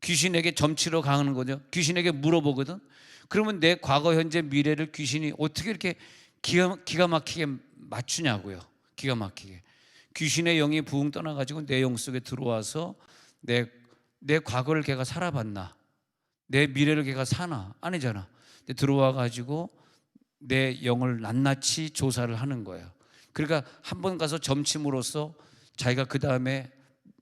귀신에게 점치러 가는 거죠. 귀신에게 물어보거든. 그러면 내 과거, 현재, 미래를 귀신이 어떻게 이렇게 기가 막히게 맞추냐고요. 기가 막히게. 귀신의 영이 부흥 떠나가지고 내 영 속에 들어와서 내 과거를 걔가 살아봤나? 내 미래를 걔가 사나? 아니잖아. 근데 들어와가지고 내 영을 낱낱이 조사를 하는 거예요. 그러니까 한 번 가서 점침으로써 자기가 그 다음에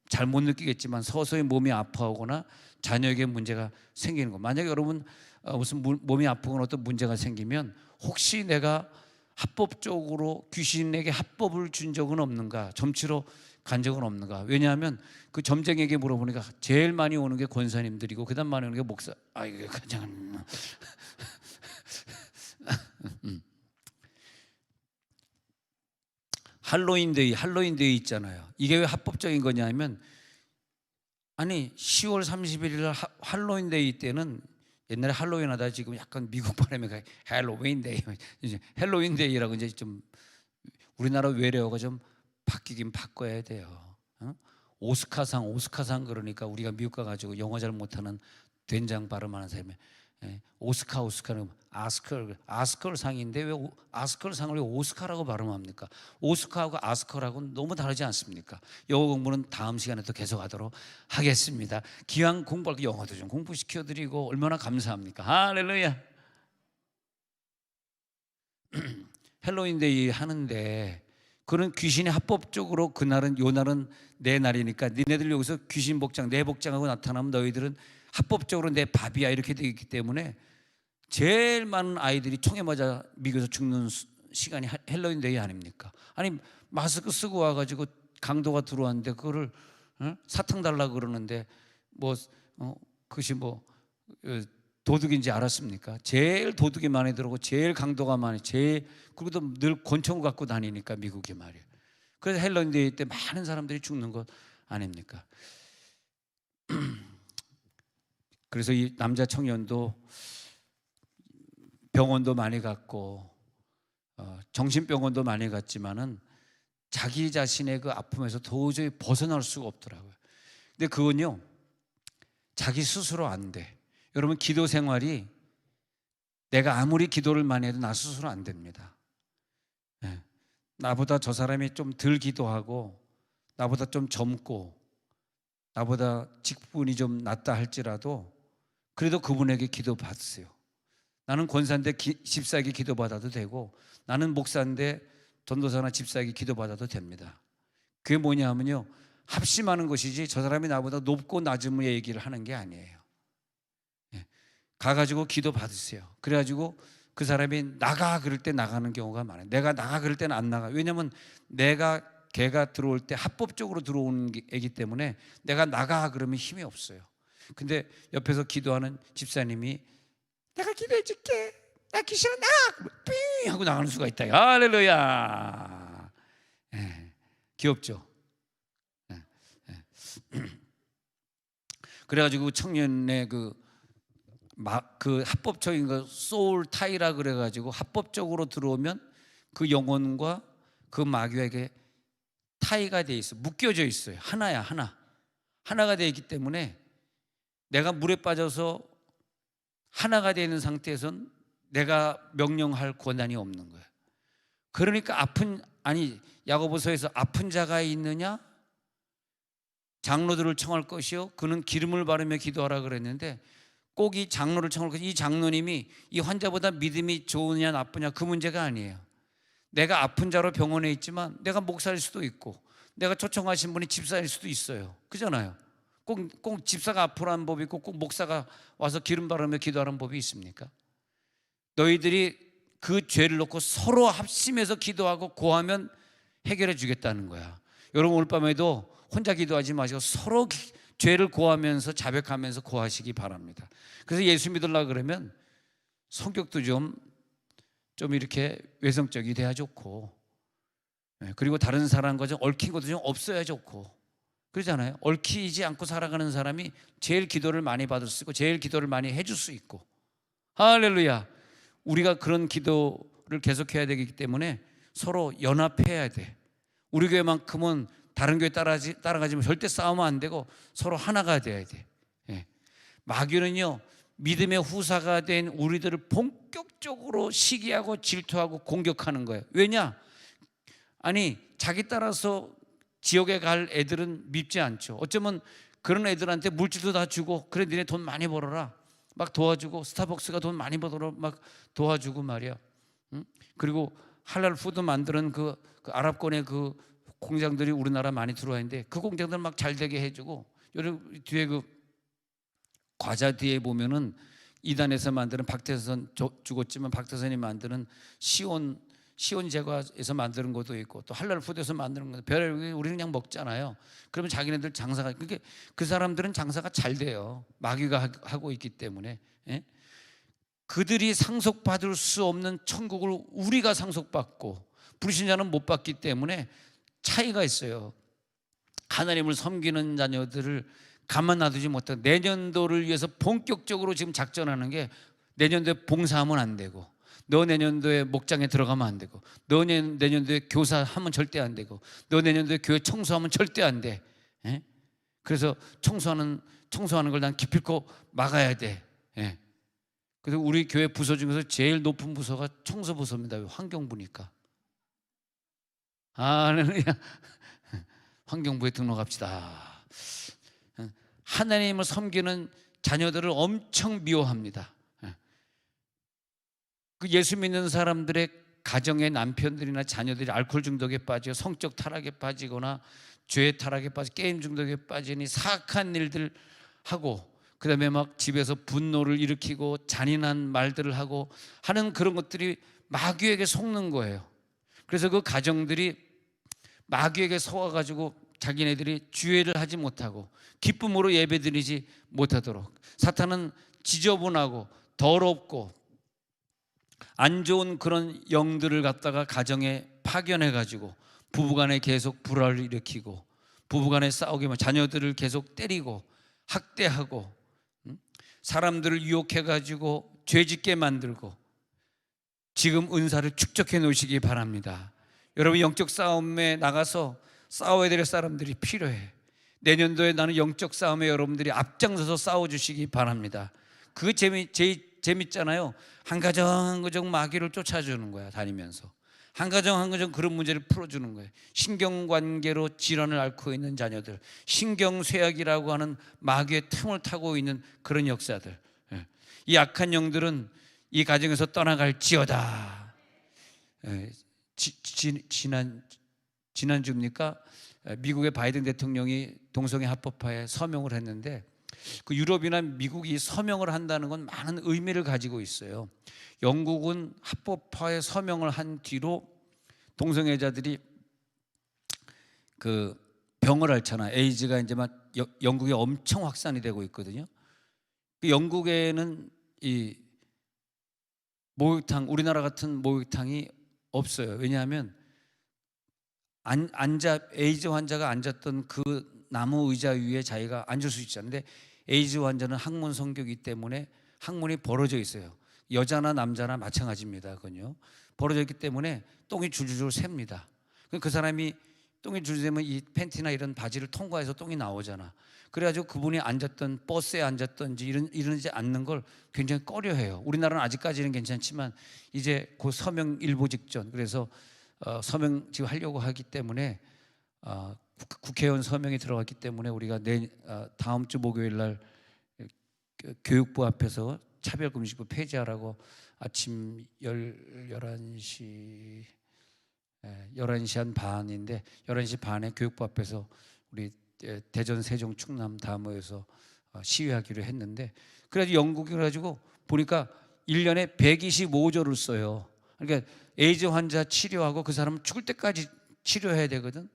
잘 못 느끼겠지만 서서히 몸이 아파오거나 자녀에게 문제가 생기는 거. 만약에 여러분 무슨 몸이 아프거나 어떤 문제가 생기면 혹시 내가 합법적으로 귀신에게 합법을 준 적은 없는가? 점치러 간 적은 없는가? 왜냐하면 그 점쟁이에게 물어보니까 제일 많이 오는 게 권사님들이고 그다음 많이 오는 게 목사. 아 이게 그냥 할로윈데이 있잖아요. 이게 왜 합법적인 거냐면, 아니 10월 31일 할로윈데이 때는 옛날에 할로윈 하다 지금 약간 미국 발음에 할로윈데이, 이제 할로윈데이라고 이제 좀 우리나라 외래어가 좀 바뀌긴 바꿔야 돼요. 오스카상 그러니까 우리가 미국 가가지고 영어 잘 못하는 된장 발음하는 사람이 오스카는 아스컬 상인데 왜 아스컬 상을 왜 오스카라고 발음합니까? 오스카하고 아스컬하고는 너무 다르지 않습니까? 영어 공부는 다음 시간에 또 계속하도록 하겠습니다. 기왕 공부할 때 영어도 좀 공부시켜드리고 얼마나 감사합니까? 할렐루야. 헬로윈데이 하는데 그런 귀신이 합법적으로 그날은 요날은 내 날이니까 니네들 여기서 귀신 복장 내 복장하고 나타나면 너희들은 합법적으로 내 밥이야 이렇게 되어 있기 때문에 제일 많은 아이들이 총에 맞아 미국에서 죽는 시간이 헬로윈데이 아닙니까? 아니 마스크 쓰고 와가지고 강도가 들어왔는데 그거를 사탕 달라고 그러는데 뭐 그것이 뭐 도둑인지 알았습니까? 제일 도둑이 많이 들어오고 제일 강도가 많이 그리고 늘 권총을 갖고 다니니까 미국이 말이에요. 그래서 헬로윈데이 때 많은 사람들이 죽는 것 아닙니까? 그래서 이 남자 청년도 병원도 많이 갔고 정신병원도 많이 갔지만은 자기 자신의 그 아픔에서 도저히 벗어날 수가 없더라고요. 근데 그건요 자기 스스로 안 돼. 여러분 기도 생활이 내가 아무리 기도를 많이 해도 나 스스로 안 됩니다. 네. 나보다 저 사람이 좀 덜 기도하고 나보다 좀 젊고 나보다 직분이 좀 낮다 할지라도 그래도 그분에게 기도 받으세요. 나는 권사인데 집사에게 기도 받아도 되고 나는 목사인데 전도사나 집사에게 기도 받아도 됩니다. 그게 뭐냐 하면요 합심하는 것이지 저 사람이 나보다 높고 낮음을 얘기를 하는 게 아니에요. 가가지고 기도 받으세요. 그래가지고 그 사람이 나가 그럴 때 나가는 경우가 많아요. 내가 나가 그럴 때는 안 나가. 왜냐하면 걔가 들어올 때 합법적으로 들어오는 애기 때문에 내가 나가 그러면 힘이 없어요. 근데 옆에서 기도하는 집사님이 내가 기도해 줄게. 나 귀신아 나가! 삥 하고 나가는 수가 있다. 할렐루야. 귀엽죠? 그래가지고 청년의 그 합법적인 거 소울 타이라 그래가지고 합법적으로 들어오면 그 영혼과 그 마귀에게 타이가 돼 있어, 묶여져 있어요. 하나야 하나가 돼 있기 때문에 내가 물에 빠져서 하나가 되어 있는 상태에선 내가 명령할 권한이 없는 거예요. 그러니까 야고보서에서 아픈 자가 있느냐 장로들을 청할 것이요 그는 기름을 바르며 기도하라 그랬는데 꼭 이 장로를 청할 것이 이 장로님이 이 환자보다 믿음이 좋으냐 나쁘냐 그 문제가 아니에요. 내가 아픈 자로 병원에 있지만 내가 목사일 수도 있고 내가 초청하신 분이 집사일 수도 있어요. 그잖아요. 꼭 집사가 아프라는 법이 있고 꼭 목사가 와서 기름 바르며 기도하는 법이 있습니까? 너희들이 그 죄를 놓고 서로 합심해서 기도하고 고하면 해결해 주겠다는 거야. 여러분 오늘 밤에도 혼자 기도하지 마시고 서로 죄를 고하면서 자백하면서 고하시기 바랍니다. 그래서 예수 믿으려고 그러면 성격도 좀 이렇게 외성적이 돼야 좋고, 그리고 다른 사람과 좀 얽힌 것도 좀 없어야 좋고 그러잖아요. 얽히지 않고 살아가는 사람이 제일 기도를 많이 받을 수 있고 제일 기도를 많이 해줄 수 있고. 할렐루야. 우리가 그런 기도를 계속해야 되기 때문에 서로 연합해야 돼. 우리 교회만큼은 다른 교회 따라가지면 절대 싸우면 안 되고 서로 하나가 돼야 돼. 마귀는요, 믿음의 후사가 된 우리들을 본격적으로 시기하고 질투하고 공격하는 거예요. 왜냐? 아니, 자기 따라서 지옥에 갈 애들은 밉지 않죠. 어쩌면 그런 애들한테 물질도 다 주고, 그래 니네 돈 많이 벌어라 막 도와주고, 스타벅스가 돈 많이 벌어라 막 도와주고 말이야. 그리고 할랄 푸드 만드는 그 아랍권의 그 공장들이 우리나라 많이 들어와 있는데 그 공장들 막 잘 되게 해주고, 여러분 뒤에 그 과자 뒤에 보면은 이단에서 만드는, 박태선 죽었지만 박태선이 만드는 시온 제과에서 만드는 것도 있고 또 할랄 푸드에서 만드는 것도, 우리는 그냥 먹잖아요. 그러면 자기네들 장사가, 그게 그 사람들은 장사가 잘 돼요. 마귀가 하고 있기 때문에. 그들이 상속받을 수 없는 천국을 우리가 상속받고 불신자는 못 받기 때문에 차이가 있어요. 하나님을 섬기는 자녀들을 가만 놔두지 못하고 내년도를 위해서 본격적으로 지금 작전하는 게, 내년도에 봉사하면 안 되고, 너 내년도에 목장에 들어가면 안 되고, 너 내년도에 교사하면 절대 안 되고, 너 내년도에 교회 청소하면 절대 안 돼. 그래서 청소하는 걸 난 기필코 막아야 돼. 그래서 우리 교회 부서 중에서 제일 높은 부서가 청소부서입니다. 환경부니까. 할렐루야. 환경부에 등록합시다. 하나님을 섬기는 자녀들을 엄청 미워합니다. 그 예수 믿는 사람들의 가정의 남편들이나 자녀들이 알코올 중독에 빠지고 성적 타락에 빠지거나 죄 타락에 빠지고 게임 중독에 빠지니 사악한 일들 하고, 그 다음에 막 집에서 분노를 일으키고 잔인한 말들을 하고 하는 그런 것들이 마귀에게 속는 거예요. 그래서 그 가정들이 마귀에게 속아가지고 자기네들이 주의를 하지 못하고 기쁨으로 예배드리지 못하도록, 사탄은 지저분하고 더럽고 안 좋은 그런 영들을 갖다가 가정에 파견해가지고 부부간에 계속 불화를 일으키고, 부부간에 싸우게 하면 자녀들을 계속 때리고 학대하고, 사람들을 유혹해가지고 죄짓게 만들고, 지금 은사를 축적해 놓으시기 바랍니다. 여러분 영적 싸움에 나가서 싸워야 될 사람들이 필요해. 내년도에 나는 영적 싸움에 여러분들이 앞장서서 싸워주시기 바랍니다. 그게 제일 재밌잖아요. 한 가정 한 가정 마귀를 쫓아주는 거야. 다니면서 한 가정 그런 문제를 풀어주는 거예요. 신경관계로 질환을 앓고 있는 자녀들, 신경쇠약이라고 하는 마귀의 틈을 타고 있는 그런 역사들, 이 악한 영들은 이 가정에서 떠나갈지어다. 지난주입니까? 미국의 바이든 대통령이 동성애 합법화에 서명을 했는데, 그 유럽이나 미국이 서명을 한다는 건 많은 의미를 가지고 있어요. 영국은 합법화에 서명을 한 뒤로 동성애자들이 그 병을 앓잖아. 에이즈가 이제 막 영국에 엄청 확산이 되고 있거든요. 그 영국에는 이 목욕탕, 우리나라 같은 목욕탕이 없어요. 왜냐하면 에이즈 환자가 앉았던 그 나무 의자 위에 자기가 앉을 수 있잖아요. 근데 에이즈 환자는 항문 성교이기 때문에 항문이 벌어져 있어요. 여자나 남자나 마찬가지입니다. 그건요. 벌어져 있기 때문에 똥이 줄줄줄 셉니다. 그 사람이 똥이 줄줄 새면 이 팬티나 이런 바지를 통과해서 똥이 나오잖아. 그래가지고 그분이 앉았던 버스에 앉았던지 이러지 않는 걸 굉장히 꺼려해요. 우리나라는 아직까지는 괜찮지만 이제 곧 서명 일보 직전, 그래서 서명 지금 하려고 하기 때문에 국회의원 서명이 들어갔기 때문에 우리가 다음 주 목요일 날 교육부 앞에서 차별금지구 폐지하라고 아침 11시 한 반인데 11시 반에 교육부 앞에서 우리 대전, 세종, 충남 다 모여서 시위하기로 했는데, 그래가지고 영국이 그래가지고 보니까 1년에 125조를 써요. 그러니까 에이즈 환자 치료하고 그 사람은 죽을 때까지 치료해야 되거든.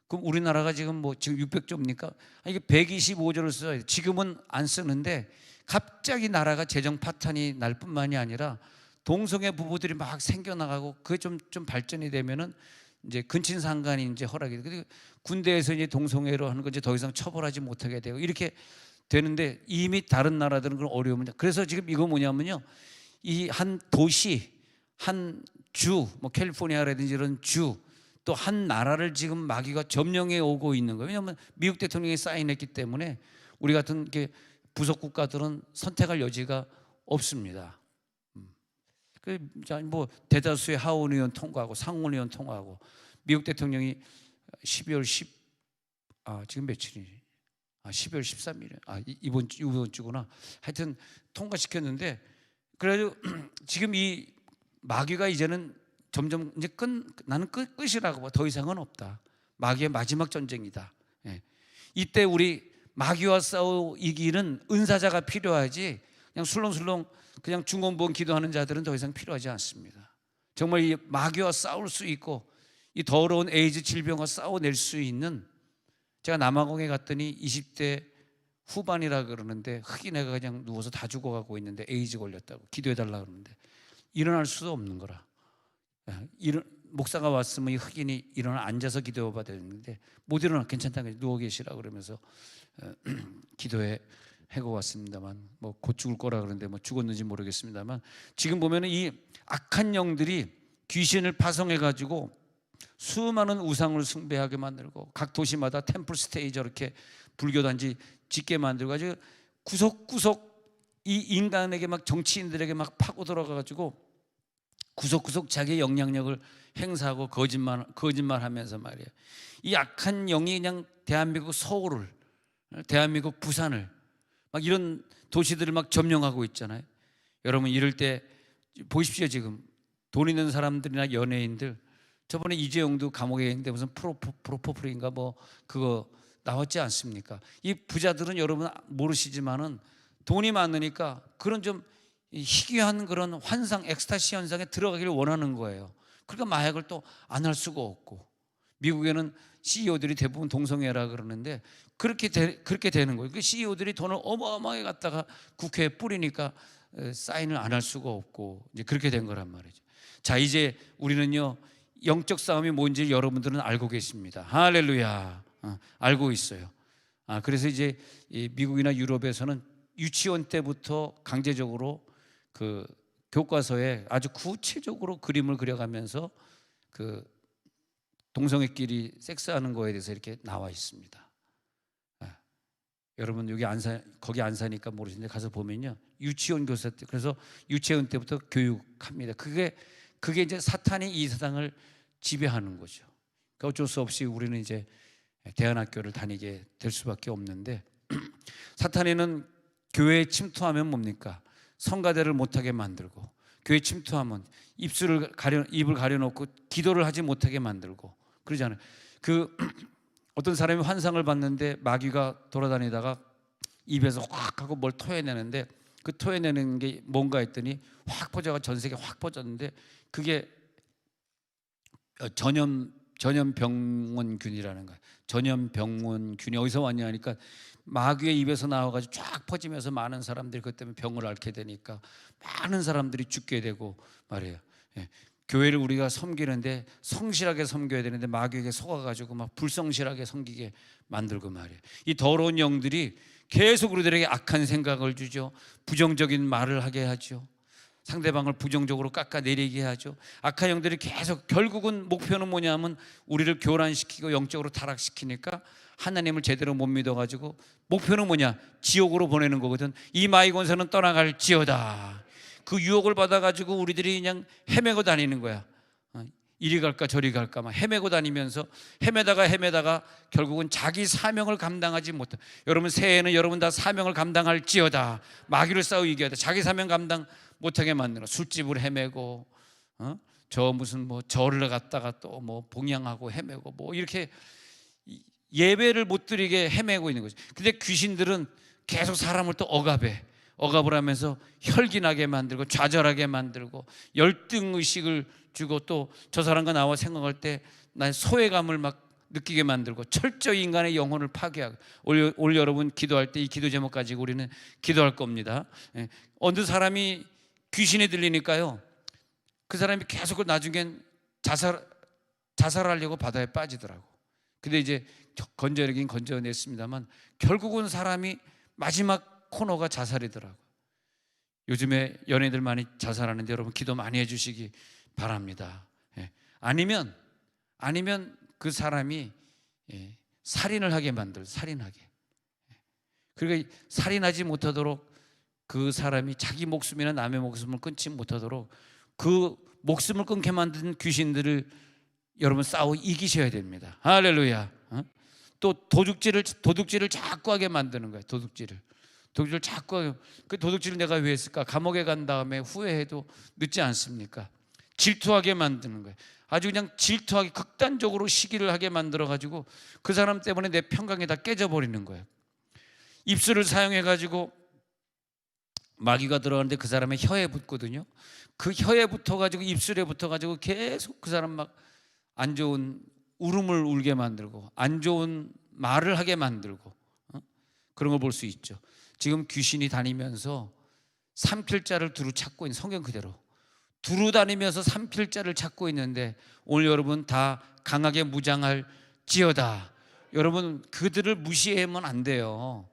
그럼 우리나라가 지금 지금 600조입니까? 이게 125조를 써야 돼. 지금은 안 쓰는데 갑자기 나라가 재정 파탄이 날 뿐만이 아니라 동성애 부부들이 막 생겨나가고 그게 좀 발전이 되면은 이제 근친상간이 이제 허락이 돼. 군대에서 이제 동성애로 하는 거 이제 더 이상 처벌하지 못하게 되고 이렇게 되는데 이미 다른 나라들은 그런 어려움이. 그래서 지금 이거 뭐냐면요, 이 한 도시, 한 주, 캘리포니아라든지 이런 주, 또 한 나라를 지금 마귀가 점령해 오고 있는 거예요. 왜냐하면 미국 대통령이 사인했기 때문에 우리 같은 게 부속 국가들은 선택할 여지가 없습니다. 대다수의 하원 의원 통과하고 상원 의원 통과하고 미국 대통령이 12월 10 지금 며칠이지? 12월 13일 이번 주구나. 하여튼 통과시켰는데, 그래가지고 지금 이 마귀가 이제는 점점 이제 나는 끝이라고 봐. 더 이상은 없다. 마귀의 마지막 전쟁이다. 예. 이때 우리 마귀와 싸워 이기는 은사자가 필요하지, 그냥 술렁술렁 그냥 중원부원 기도하는 자들은 더 이상 필요하지 않습니다. 정말 이 마귀와 싸울 수 있고 이 더러운 에이즈 질병과 싸워낼 수 있는, 제가 남아공에 갔더니 20대 후반이라 그러는데 흑인 애가 그냥 누워서 다 죽어가고 있는데 에이즈 걸렸다고 기도해달라 그러는데 일어날 수도 없는 거라. 목사가 왔으면 이 흑인이 일어나 앉아서 기도해봐야 되는데 못 일어나. 괜찮다, 누워 계시라 그러면서 기도해 하고 왔습니다만 곧 죽을 거라 그러는데 죽었는지 모르겠습니다만, 지금 보면은 이 악한 영들이 귀신을 파송해 가지고 수많은 우상을 숭배하게 만들고 각 도시마다 템플 스테이 저렇게 불교 단지 짓게 만들고 가지고 구석구석 이 인간에게 정치인들에게 파고 들어가 가지고 구석구석 자기의 영향력을 행사하고 거짓말하면서 말이에요. 이 악한 영이 그냥 대한민국 서울을, 대한민국 부산을 이런 도시들을 점령하고 있잖아요. 여러분 이럴 때 보십시오. 지금 돈 있는 사람들이나 연예인들, 저번에 이재용도 감옥에 있는데 무슨 프로포폴인가 그거 나왔지 않습니까? 이 부자들은 여러분 모르시지만은 돈이 많으니까 그런 좀 희귀한 그런 환상, 엑스타시 현상에 들어가기를 원하는 거예요. 그러니까 마약을 또 안 할 수가 없고, 미국에는 CEO들이 대부분 동성애라 그러는데 그렇게 되는 거예요. 그 CEO들이 돈을 어마어마하게 갖다가 국회에 뿌리니까 사인을 안 할 수가 없고 이제 그렇게 된 거란 말이죠. 자, 이제 우리는요 영적 싸움이 뭔지 여러분들은 알고 계십니다. 할렐루야. 알고 있어요. 그래서 이제 미국이나 유럽에서는 유치원 때부터 강제적으로 그 교과서에 아주 구체적으로 그림을 그려가면서 그 동성애끼리 섹스하는 거에 대해서 이렇게 나와 있습니다. 여러분 여기 거기 안 사니까 모르시는데 가서 보면요, 유치원 교사 때, 그래서 유치원 때부터 교육합니다. 그게 이제 사탄이 이 세상을 지배하는 거죠. 그러니까 어쩔 수 없이 우리는 이제 대안학교를 다니게 될 수밖에 없는데, 사탄에는 교회에 침투하면 뭡니까? 성가대를 못하게 만들고, 교회 침투하면 입을 가려놓고 기도를 하지 못하게 만들고 그러잖아요. 어떤 사람이 환상을 봤는데 마귀가 돌아다니다가 입에서 확 하고 뭘 토해내는데 그 토해내는 게 뭔가 했더니 확 퍼져가 전 세계 확 퍼졌는데 그게 전염병원균이라는 거예요. 전염병원균이 어디서 왔냐 하니까 마귀의 입에서 나와가지고 쫙 퍼지면서 많은 사람들이 그것 때문에 병을 앓게 되니까 많은 사람들이 죽게 되고 말이에요. 교회를 우리가 섬기는데 성실하게 섬겨야 되는데 마귀에게 속아가지고 불성실하게 섬기게 만들고 말이에요. 이 더러운 영들이 계속 우리들에게 악한 생각을 주죠. 부정적인 말을 하게 하죠. 상대방을 부정적으로 깎아내리게 하죠. 악한 영들이 계속, 결국은 목표는 뭐냐면 우리를 교란시키고 영적으로 타락시키니까 하나님을 제대로 못 믿어가지고 목표는 뭐냐? 지옥으로 보내는 거거든. 이 마귀 권세는 떠나갈지어다. 그 유혹을 받아가지고 우리들이 그냥 헤매고 다니는 거야. 이리 갈까 저리 갈까 헤매고 다니면서 헤매다가 결국은 자기 사명을 감당하지 못해. 여러분 새해에는 여러분 다 사명을 감당할지어다. 마귀를 싸워 이겨야 돼. 자기 사명 감당 못하게 만들어. 술집을 헤매고 저 무슨 절을 갔다가 또 봉양하고 헤매고 이렇게 예배를 못 드리게 헤매고 있는 거죠. 근데 귀신들은 계속 사람을 또 억압해. 억압을 하면서 혈기나게 만들고 좌절하게 만들고 열등의식을 주고 또 저 사람과 나와 생각할 때 난 소외감을 막 느끼게 만들고 철저히 인간의 영혼을 파괴하고 올 여러분 기도할 때 이 기도 제목 가지고 우리는 기도할 겁니다. 어느 사람이 귀신이 들리니까요, 그 사람이 계속 나중엔 자살하려고 바다에 빠지더라고. 근데 이제 건져내긴 건져냈습니다만 결국은 사람이 마지막 코너가 자살이더라고. 요즘에 연예인들 많이 자살하는데 여러분 기도 많이 해주시기 바랍니다. 아니면 그 사람이 살인을 하게 만들, 살인하게. 그러니까 살인하지 못하도록 그 사람이 자기 목숨이나 남의 목숨을 끊지 못하도록 그 목숨을 끊게 만든 귀신들을 여러분 싸워 이기셔야 됩니다. 할렐루야. 또 도둑질을 자꾸 하게 만드는 거예요. 도둑질을 자꾸 하게. 그 도둑질을 내가 왜 했을까? 감옥에 간 다음에 후회해도 늦지 않습니까? 질투하게 만드는 거예요. 아주 그냥 질투하게 극단적으로 시기를 하게 만들어가지고 그 사람 때문에 내 평강이 다 깨져버리는 거예요. 입술을 사용해가지고 마귀가 들어가는데 그 사람의 혀에 붙거든요. 그 혀에 붙어가지고 입술에 붙어가지고 계속 그 사람 막 안 좋은 울음을 울게 만들고 안 좋은 말을 하게 만들고 그런 걸 볼 수 있죠. 지금 귀신이 다니면서 삼킬자를 두루 찾고 있는, 성경 그대로 두루 다니면서 삼킬자를 찾고 있는데 오늘 여러분 다 강하게 무장할지어다. 여러분 그들을 무시하면 안 돼요.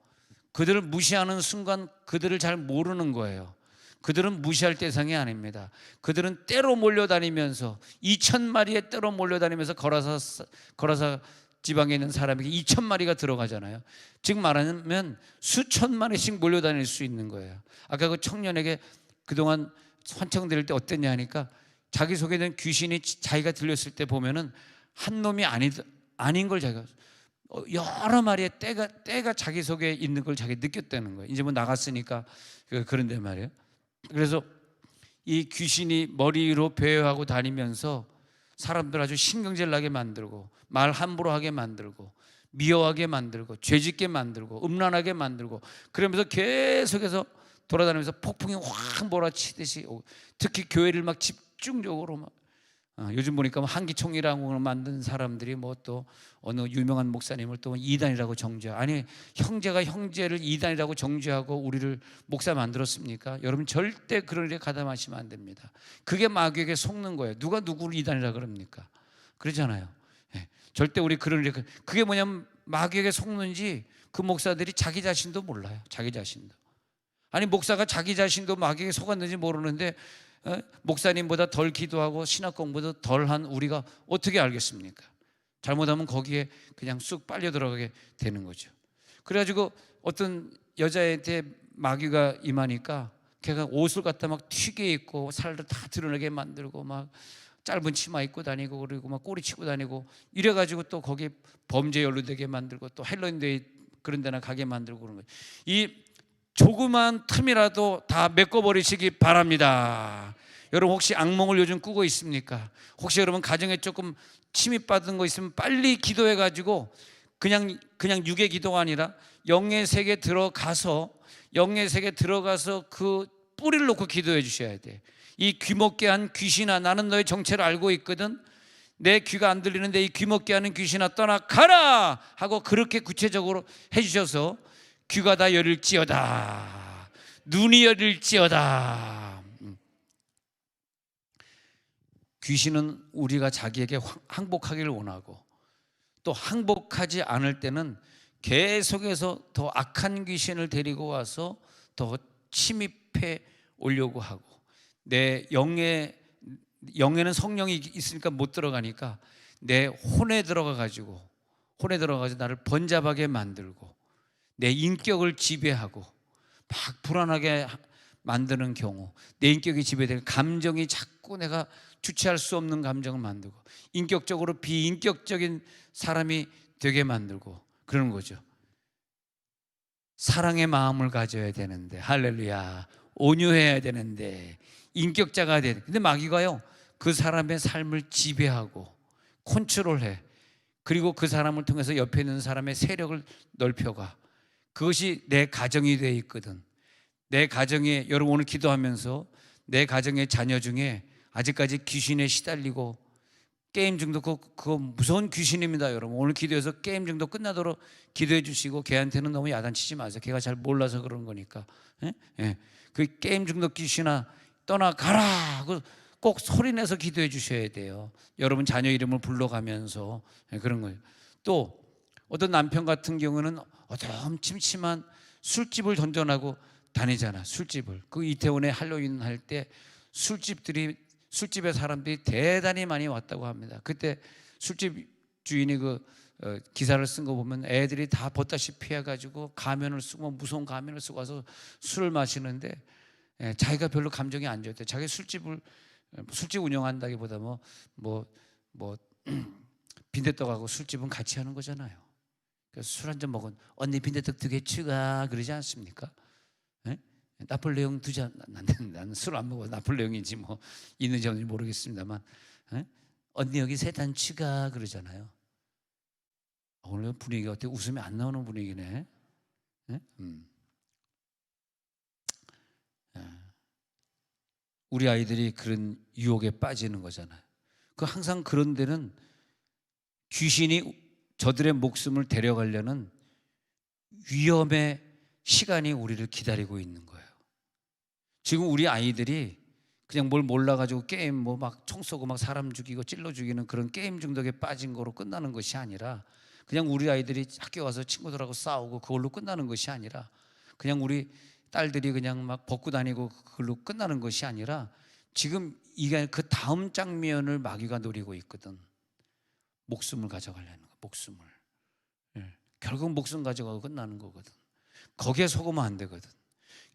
그들을 무시하는 순간 그들을 잘 모르는 거예요. 그들은 무시할 대상이 아닙니다. 그들은 떼로 몰려다니면서 2,000마리의 떼로 몰려다니면서 거라사 지방에 있는 사람에게 2,000마리가 들어가잖아요. 즉 말하면 수천 마리씩 몰려다닐 수 있는 거예요. 아까 그 청년에게 그동안 환청드릴 때 어땠냐 하니까 자기 속에 있는 귀신이 자기가 들렸을 때 보면은 한 놈이 아닌 걸 자기가 여러 마리의 떼가 자기 속에 있는 걸 자기 느꼈다는 거예요. 이제 뭐 나갔으니까 그런데 말이에요. 그래서 이 귀신이 머리로 배회하고 다니면서 사람들 아주 신경질 나게 만들고 말 함부로 하게 만들고 미워하게 만들고 죄짓게 만들고 음란하게 만들고 그러면서 계속해서 돌아다니면서 폭풍이 확 몰아치듯이 특히 교회를 막 집중적으로 막 요즘 보니까 한기총이라고 만든 사람들이 뭐 또 어느 유명한 목사님을 또 이단이라고 정죄하고, 아니 형제가 형제를 이단이라고 정죄하고 우리를 목사 만들었습니까? 여러분 절대 그런 일에 가담하시면 안 됩니다. 그게 마귀에게 속는 거예요. 누가 누구를 이단이라 그럽니까? 그러잖아요. 절대 우리 그런 일에, 그게 뭐냐면 마귀에게 속는지 그 목사들이 자기 자신도 몰라요. 자기 자신도. 아니 목사가 자기 자신도 마귀에게 속았는지 모르는데 목사님보다 덜 기도하고 신학 공부도 덜한 우리가 어떻게 알겠습니까? 잘못하면 거기에 그냥 쑥 빨려 들어가게 되는 거죠. 그래가지고 어떤 여자한테 마귀가 임하니까 걔가 옷을 갖다 막 튀게 입고 살을 다 드러내게 만들고 막 짧은 치마 입고 다니고 그리고 막 꼬리 치고 다니고 이래가지고 또 거기에 범죄에 연루되게 만들고 또 헬로윈데이 그런 데나 가게 만들고 그런 거예요. 이 조그만 틈이라도 다 메꿔버리시기 바랍니다. 여러분 혹시 악몽을 요즘 꾸고 있습니까? 혹시 여러분 가정에 조금 침입받은 거 있으면 빨리 기도해가지고 그냥 육의 기도가 아니라 영의 세계에 들어가서 그 뿌리를 놓고 기도해 주셔야 돼. 이 귀먹게 한 귀신아, 나는 너의 정체를 알고 있거든. 내 귀가 안 들리는데 이 귀먹게 하는 귀신아 떠나가라 하고 그렇게 구체적으로 해주셔서 귀가 다 열릴지어다, 눈이 열릴지어다. 귀신은 우리가 자기에게 항복하기를 원하고 또 항복하지 않을 때는 계속해서 더 악한 귀신을 데리고 와서 더 침입해 오려고 하고, 내 영에는 성령이 있으니까 못 들어가니까 내 혼에 들어가가지고 나를 번잡하게 만들고 내 인격을 지배하고 막 불안하게 만드는 경우, 내 인격이 지배되는 감정이 자꾸 내가 주체할 수 없는 감정을 만들고 인격적으로 비인격적인 사람이 되게 만들고 그러는 거죠. 사랑의 마음을 가져야 되는데, 할렐루야, 온유해야 되는데 인격자가 돼야 돼. 근데 마귀가요 그 사람의 삶을 지배하고 컨트롤해. 그리고 그 사람을 통해서 옆에 있는 사람의 세력을 넓혀가. 그것이 내 가정이 되어 있거든. 내 가정에, 여러분 오늘 기도하면서 내 가정의 자녀 중에 아직까지 귀신에 시달리고 게임 중독, 그거 무서운 귀신입니다. 여러분 오늘 기도해서 게임 중독 끝나도록 기도해 주시고, 걔한테는 너무 야단치지 마세요. 걔가 잘 몰라서 그런 거니까. 예? 예. 그 게임 중독 귀신아 떠나가라 하고 꼭 소리내서 기도해 주셔야 돼요. 여러분 자녀 이름을 불러가면서. 예, 그런 거예요. 또 어떤 남편 같은 경우는 어tom침침한 술집을 전전하고 다니잖아. 술집을. 그 이태원에 할로윈 할 때 술집에 사람들이 대단히 많이 왔다고 합니다. 그때 술집 주인이 기사를 쓴 거 보면 애들이 다 벗다시피 해가지고 가면을 쓰고 무서운 가면을 쓰고 와서 술을 마시는데, 자기가 별로 감정이 안 좋대. 자기 술집 운영한다기보다 빈대떡하고 술집은 같이 하는 거잖아요. 술 한 잔 먹은 언니 빈대떡 2개 추가 그러지 않습니까? 예? 나폴레옹 2잔. 나는 술 안 먹어. 나폴레옹인지 뭐 있는지 없는지 모르겠습니다만, 예? 언니 여기 3잔 추가 그러잖아요. 오늘 분위기가 어떻게 웃음이 안 나오는 분위기네. 예? 우리 아이들이 그런 유혹에 빠지는 거잖아요. 항상 그런 데는 귀신이 저들의 목숨을 데려가려는 위험의 시간이 우리를 기다리고 있는 거예요. 지금 우리 아이들이 그냥 뭘 몰라가지고 게임 막 총 쏘고 막 사람 죽이고 찔러 죽이는 그런 게임 중독에 빠진 거로 끝나는 것이 아니라, 그냥 우리 아이들이 학교 가서 친구들하고 싸우고 그걸로 끝나는 것이 아니라, 그냥 우리 딸들이 그냥 막 벗고 다니고 그걸로 끝나는 것이 아니라, 지금 이게 그 다음 장면을 마귀가 노리고 있거든. 목숨을 가져가려는 거. 목숨을. 결국 목숨 가져가고 끝나는 거거든. 거기에 속으면 안 되거든.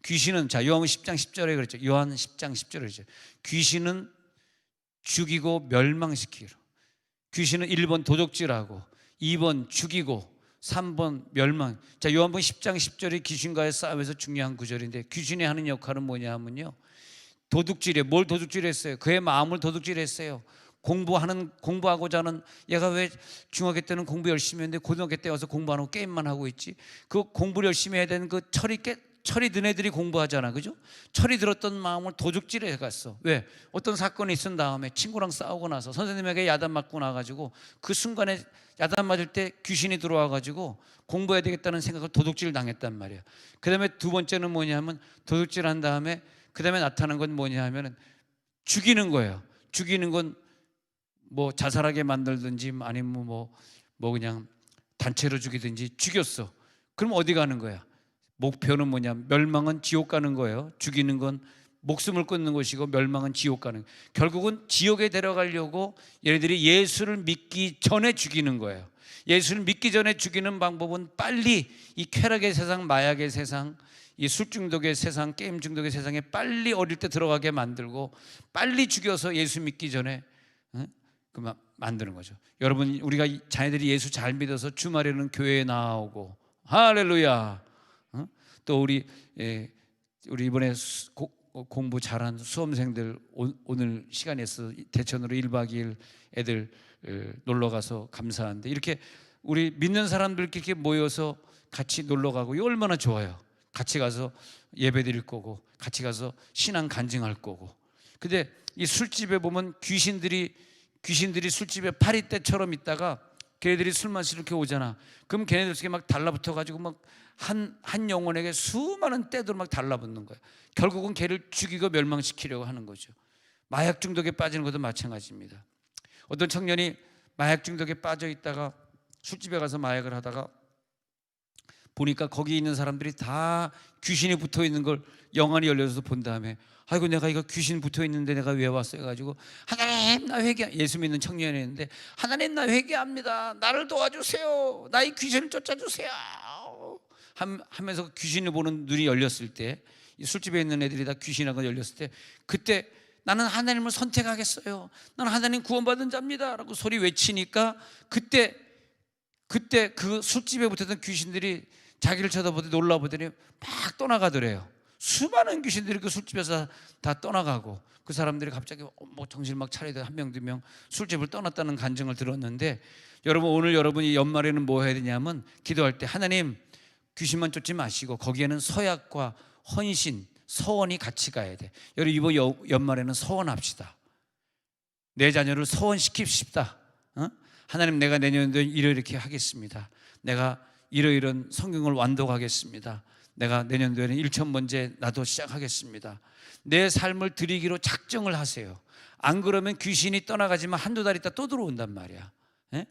귀신은, 요한 10장 10절에 그랬죠. 요한 10장 10절에 그랬죠. 귀신은 죽이고 멸망시키기로. 귀신은 1번 도둑질하고 2번 죽이고 3번 멸망. 요한복음 10장 10절이 귀신과의 싸움에서 중요한 구절인데, 귀신이 하는 역할은 뭐냐 하면요, 뭘 도둑질했어요? 그의 마음을 도둑질했어요. 공부하고자 하는, 얘가 왜 중학교 때는 공부 열심히 했는데 고등학교 때 와서 공부 안 하고 게임만 하고 있지? 그 공부를 열심히 해야 되는 그 철이 든 애들이 공부하잖아, 그죠? 철이 들었던 마음을 도둑질해 갔어. 왜? 어떤 사건이 있은 다음에 친구랑 싸우고 나서 선생님에게 야단 맞고 나가지고, 그 순간에 야단 맞을 때 귀신이 들어와가지고 공부해야 되겠다는 생각을 도둑질 당했단 말이야. 그 다음에 두 번째는 뭐냐면, 도둑질 한 다음에 그 다음에 나타난 건 뭐냐 하면 죽이는 거예요. 죽이는 건 자살하게 만들든지 아니면 그냥 단체로 죽이든지 죽였어. 그럼 어디 가는 거야? 목표는 뭐냐? 멸망은 지옥 가는 거예요. 죽이는 건 목숨을 끊는 것이고, 멸망은 지옥 가는 거예요. 결국은 지옥에 데려가려고 얘네들이 예수를 믿기 전에 죽이는 거예요. 예수를 믿기 전에 죽이는 방법은 빨리 이 쾌락의 세상, 마약의 세상, 이 술중독의 세상, 게임 중독의 세상에 빨리 어릴 때 들어가게 만들고, 빨리 죽여서 예수 믿기 전에 만드는 거죠. 여러분, 우리가 자녀들이 예수 잘 믿어서 주말에는 교회에 나오고, 할렐루야. 또 우리 이번에 공부 잘한 수험생들 오늘 시간에서 대천으로 1박 2일 애들 놀러 가서 감사한데, 이렇게 우리 믿는 사람들끼리 모여서 같이 놀러 가고, 이거 얼마나 좋아요. 같이 가서 예배 드릴 거고, 같이 가서 신앙 간증할 거고. 근데 이 술집에 보면 귀신들이 술집에 파리떼처럼 있다가 걔네들이 술 마시러 이렇게 오잖아. 그럼 걔네들 속에 막 달라붙어 가지고 막 한 영혼에게 수많은 떼들 막 달라붙는 거야. 결국은 걔를 죽이고 멸망시키려고 하는 거죠. 마약 중독에 빠지는 것도 마찬가지입니다. 어떤 청년이 마약 중독에 빠져 있다가 술집에 가서 마약을 하다가 보니까 거기 있는 사람들이 다 귀신이 붙어 있는 걸 영안이 열려서 본 다음에, 아이고 내가 이거 귀신 붙어 있는데 내가 왜 왔어 해가지고, 하나님 나 예수 믿는 청년이었는데, 하나님 나 회개합니다. 나를 도와주세요. 나의 귀신을 쫓아주세요 하면서 귀신을 보는 눈이 열렸을 때, 이 술집에 있는 애들이 다 귀신하고 열렸을 때, 그때 나는 하나님을 선택하겠어요. 나는 하나님 구원받은 자입니다 라고 소리 외치니까, 그때 그 술집에 붙었던 귀신들이 자기를 쳐다보더니 놀라보더니 막 떠나가더래요. 수많은 귀신들이 그 술집에서 다 떠나가고, 그 사람들이 갑자기 정신을 막 차리다 한 명 두 명 술집을 떠났다는 간증을 들었는데, 여러분 오늘 여러분이 연말에는 뭐 해야 되냐면, 기도할 때 하나님 귀신만 쫓지 마시고 거기에는 서약과 헌신, 서원이 같이 가야 돼. 여러분 이번 연말에는 서원합시다. 내 자녀를 서원시킵시다. 하나님, 내가 내년도에 이렇게 하겠습니다. 내가 이러이런 성경을 완독하겠습니다. 내가 내년도에는 1,000번째 나도 시작하겠습니다. 내 삶을 드리기로 작정을 하세요. 안 그러면 귀신이 떠나가지만 한두 달 있다 또 들어온단 말이야. 예?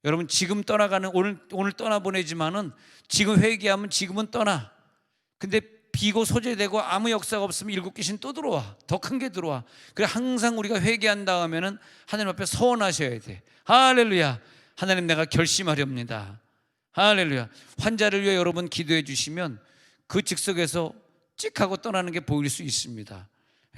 여러분 지금 떠나가는 오늘 떠나보내지만은 지금 회개하면 지금은 떠나. 근데 비고 소재되고 아무 역사가 없으면 일곱 귀신 또 들어와. 더 큰 게 들어와. 그래 항상 우리가 회개한 다음에는 하나님 앞에 서원하셔야 돼. 할렐루야. 하나님, 내가 결심하렵니다. 할렐루야. 환자를 위해 여러분 기도해 주시면 그 즉석에서 찍 하고 떠나는 게 보일 수 있습니다.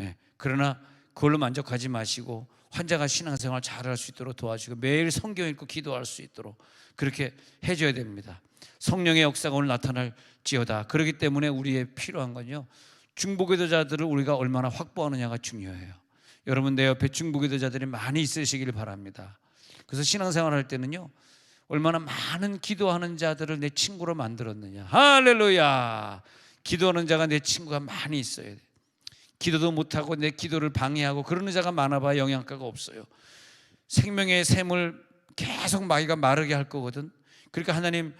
예. 그러나 그걸로 만족하지 마시고 환자가 신앙생활 잘할 수 있도록 도와주시고 매일 성경 읽고 기도할 수 있도록 그렇게 해줘야 됩니다. 성령의 역사가 오늘 나타날지어다. 그렇기 때문에 우리의 필요한 건요, 중보기도자들을 우리가 얼마나 확보하느냐가 중요해요. 여러분 내 옆에 중보기도자들이 많이 있으시길 바랍니다. 그래서 신앙생활 할 때는요, 얼마나 많은 기도하는 자들을 내 친구로 만들었느냐. 할렐루야. 기도하는 자가 내 친구가 많이 있어야 돼. 기도도 못하고 내 기도를 방해하고 그러는 자가 많아봐야 영양가가 없어요. 생명의 샘을 계속 마귀가 마르게 할 거거든. 그러니까 하나님,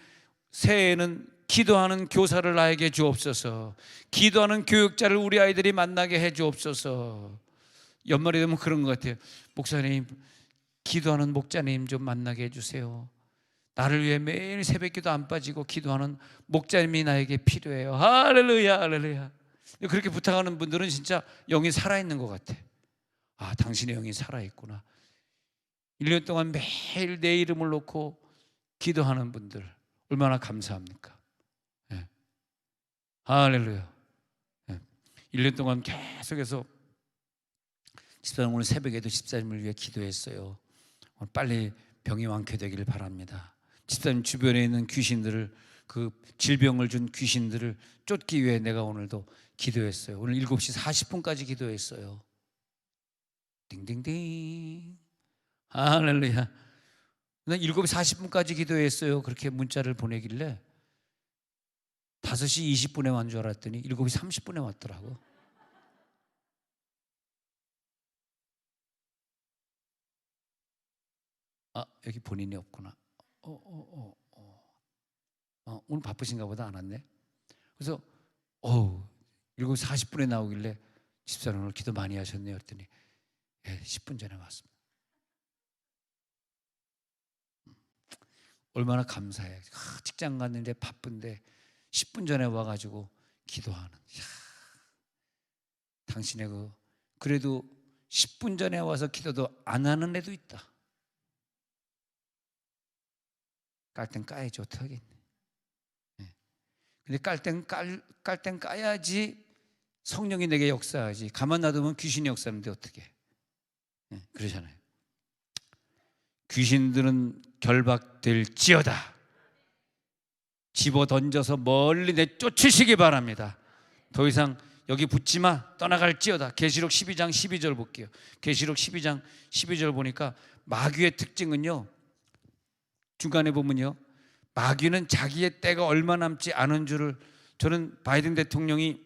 새해에는 기도하는 교사를 나에게 주옵소서. 기도하는 교육자를 우리 아이들이 만나게 해 주옵소서. 연말이 되면 그런 것 같아요. 목사님, 기도하는 목자님 좀 만나게 해주세요. 나를 위해 매일 새벽기도 안 빠지고 기도하는 목자님이 나에게 필요해요. 할렐루야, 할렐루야. 그렇게 부탁하는 분들은 진짜 영이 살아있는 것 같아. 아, 당신의 영이 살아있구나. 1년 동안 매일 내 이름을 놓고 기도하는 분들 얼마나 감사합니까? 네. 할렐루야. 네. 1년 동안 계속해서 집사님 오늘 새벽에도 집사님을 위해 기도했어요. 오늘 빨리 병이 완쾌되기를 바랍니다. 집사님 주변에 있는 귀신들을, 그 질병을 준 귀신들을 쫓기 위해 내가 오늘도 기도했어요. 오늘 7시 40분까지 기도했어요. 띵띵띵. 할렐루야. 난 7시 40분까지 기도했어요. 그렇게 문자를 보내길래 5시 20분에 왔는 줄 알았더니 7시 30분에 왔더라고. 아, 여기 본인이 없구나. 오늘 바쁘신가 보다. 안 왔네. 그래서 7시 40분에 나오길래 집사님 오늘 기도 많이 하셨네요 했더니 10분 전에 왔습니다. 얼마나 감사해. 직장 갔는데 바쁜데 10분 전에 와가지고 기도하는. 당신의 그래도 10분 전에 와서 기도도 안 하는 애도 있다. 깔 땐 까야지 어떡하겠니. 근데 깔 땐 까야지 성령이 내게 역사하지. 가만 놔두면 귀신이 역사하는데 어떻게. 그러잖아요. 귀신들은 결박될지어다. 집어 던져서 멀리 내쫓으시기 바랍니다. 더 이상 여기 붙지마, 떠나갈지어다. 계시록 12장 12절 볼게요. 계시록 12장 12절 보니까 마귀의 특징은요, 중간에 보면요, 마귀는 자기의 때가 얼마 남지 않은 줄을, 저는 바이든 대통령이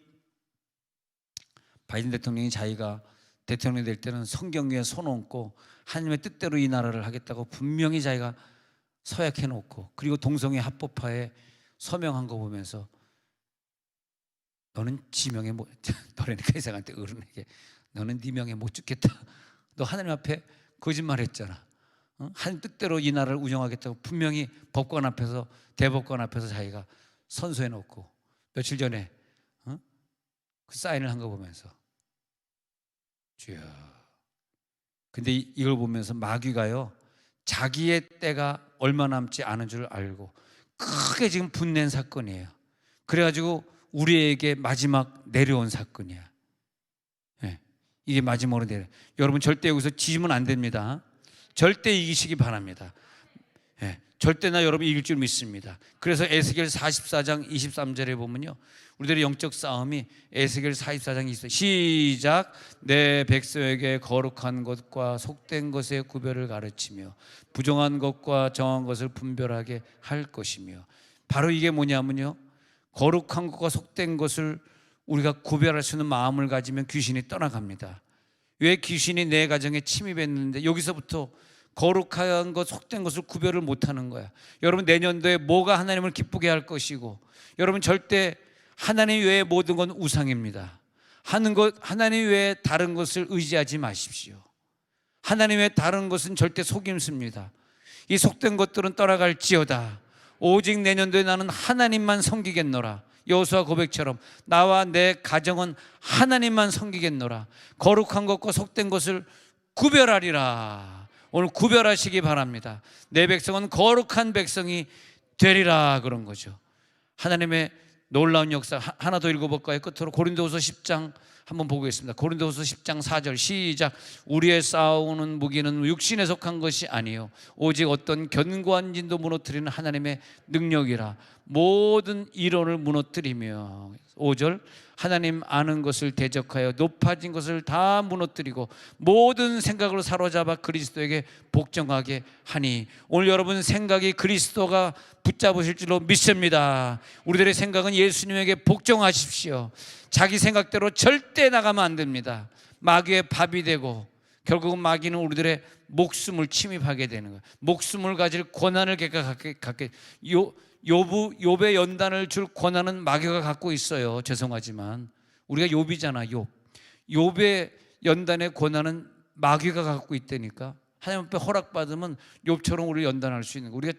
자기가 대통령이 될 때는 성경 위에 손 얹고 하나님의 뜻대로 이 나라를 하겠다고 분명히 자기가 서약해 놓고, 그리고 동성애 합법화에 서명한 거 보면서 너는 지명에 못, 너라니까 이상한테 어른에게 너는 네 명에 못 죽겠다. 너 하나님 앞에 거짓말했잖아. 하나님 뜻대로 이 나라를 운영하겠다고 분명히 법관 앞에서, 대법관 앞에서 자기가 선서해 놓고 며칠 전에 그 사인을 한 거 보면서 주여. 근데 이걸 보면서 마귀가요, 자기의 때가 얼마 남지 않은 줄 알고 크게 지금 분낸 사건이에요. 그래가지고 우리에게 마지막 내려온 사건이야. 이게 마지막으로 내려. 여러분 절대 여기서 지지면 안 됩니다. 절대 이기시기 바랍니다. 절대나 여러분 이길 줄 믿습니다. 그래서 에스겔 44장 23절에 보면요, 우리들의 영적 싸움이 에스겔 44장 23절 시작. 내 백성에게 거룩한 것과 속된 것의 구별을 가르치며 부정한 것과 정한 것을 분별하게 할 것이며. 바로 이게 뭐냐면요, 거룩한 것과 속된 것을 우리가 구별할 수 있는 마음을 가지면 귀신이 떠나갑니다. 왜 귀신이 내 가정에 침입했는데 여기서부터 거룩한 것, 속된 것을 구별을 못하는 거야. 여러분, 내년도에 뭐가 하나님을 기쁘게 할 것이고, 여러분 절대 하나님 외의 모든 건 우상입니다. 하나님 외에 다른 것을 의지하지 마십시오. 하나님 외에 다른 것은 절대 속임수입니다. 이 속된 것들은 떠나갈지어다. 오직 내년도에 나는 하나님만 섬기겠노라. 여호수아 고백처럼 나와 내 가정은 하나님만 섬기겠노라. 거룩한 것과 속된 것을 구별하리라. 오늘 구별하시기 바랍니다. 내 백성은 거룩한 백성이 되리라, 그런 거죠. 하나님의 놀라운 역사 하나 더 읽어볼까요? 끝으로 고린도후서 10장 한번 보겠습니다. 고린도후서 10장 4절 시작. 우리의 싸우는 무기는 육신에 속한 것이 아니요 오직 어떤 견고한 진도 무너뜨리는 하나님의 능력이라. 모든 이론을 무너뜨리며 5절 하나님 아는 것을 대적하여 높아진 것을 다 무너뜨리고 모든 생각을 사로잡아 그리스도에게 복종하게 하니. 오늘 여러분 생각이 그리스도가 붙잡으실 줄로 믿습니다. 우리들의 생각은 예수님에게 복종하십시오. 자기 생각대로 절대 나가면 안 됩니다. 마귀의 밥이 되고 결국은 마귀는 우리들의 목숨을 침입하게 되는 거예요. 목숨을 가질 권한을 갖게 욥의 연단을 줄 권한은 마귀가 갖고 있어요. 죄송하지만 우리가 욥이잖아. 욥의 연단의 권한은 마귀가 갖고 있다니까. 하나님 앞에 허락받으면 욥처럼 우리를 연단할 수 있는 거. 우리가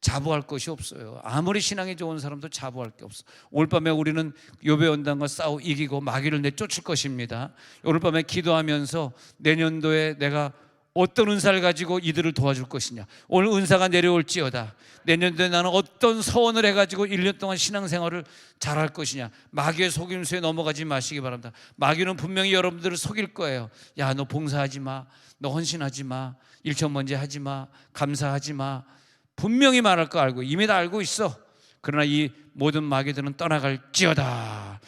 자부할 것이 없어요. 아무리 신앙이 좋은 사람도 자부할 게 없어. 오늘 밤에 우리는 욥의 연단과 싸워 이기고 마귀를 내쫓을 것입니다. 오늘 밤에 기도하면서 내년도에 내가 어떤 은사를 가지고 이들을 도와줄 것이냐. 오늘 은사가 내려올지어다. 내년도에 나는 어떤 서원을 해가지고 1년 동안 신앙생활을 잘할 것이냐. 마귀의 속임수에 넘어가지 마시기 바랍니다. 마귀는 분명히 여러분들을 속일 거예요. 야, 너 봉사하지 마. 너 헌신하지 마. 일천번제 하지 마. 감사하지 마. 분명히 말할 거 알고 이미 다 알고 있어. 그러나 이 모든 마귀들은 떠나갈지어다.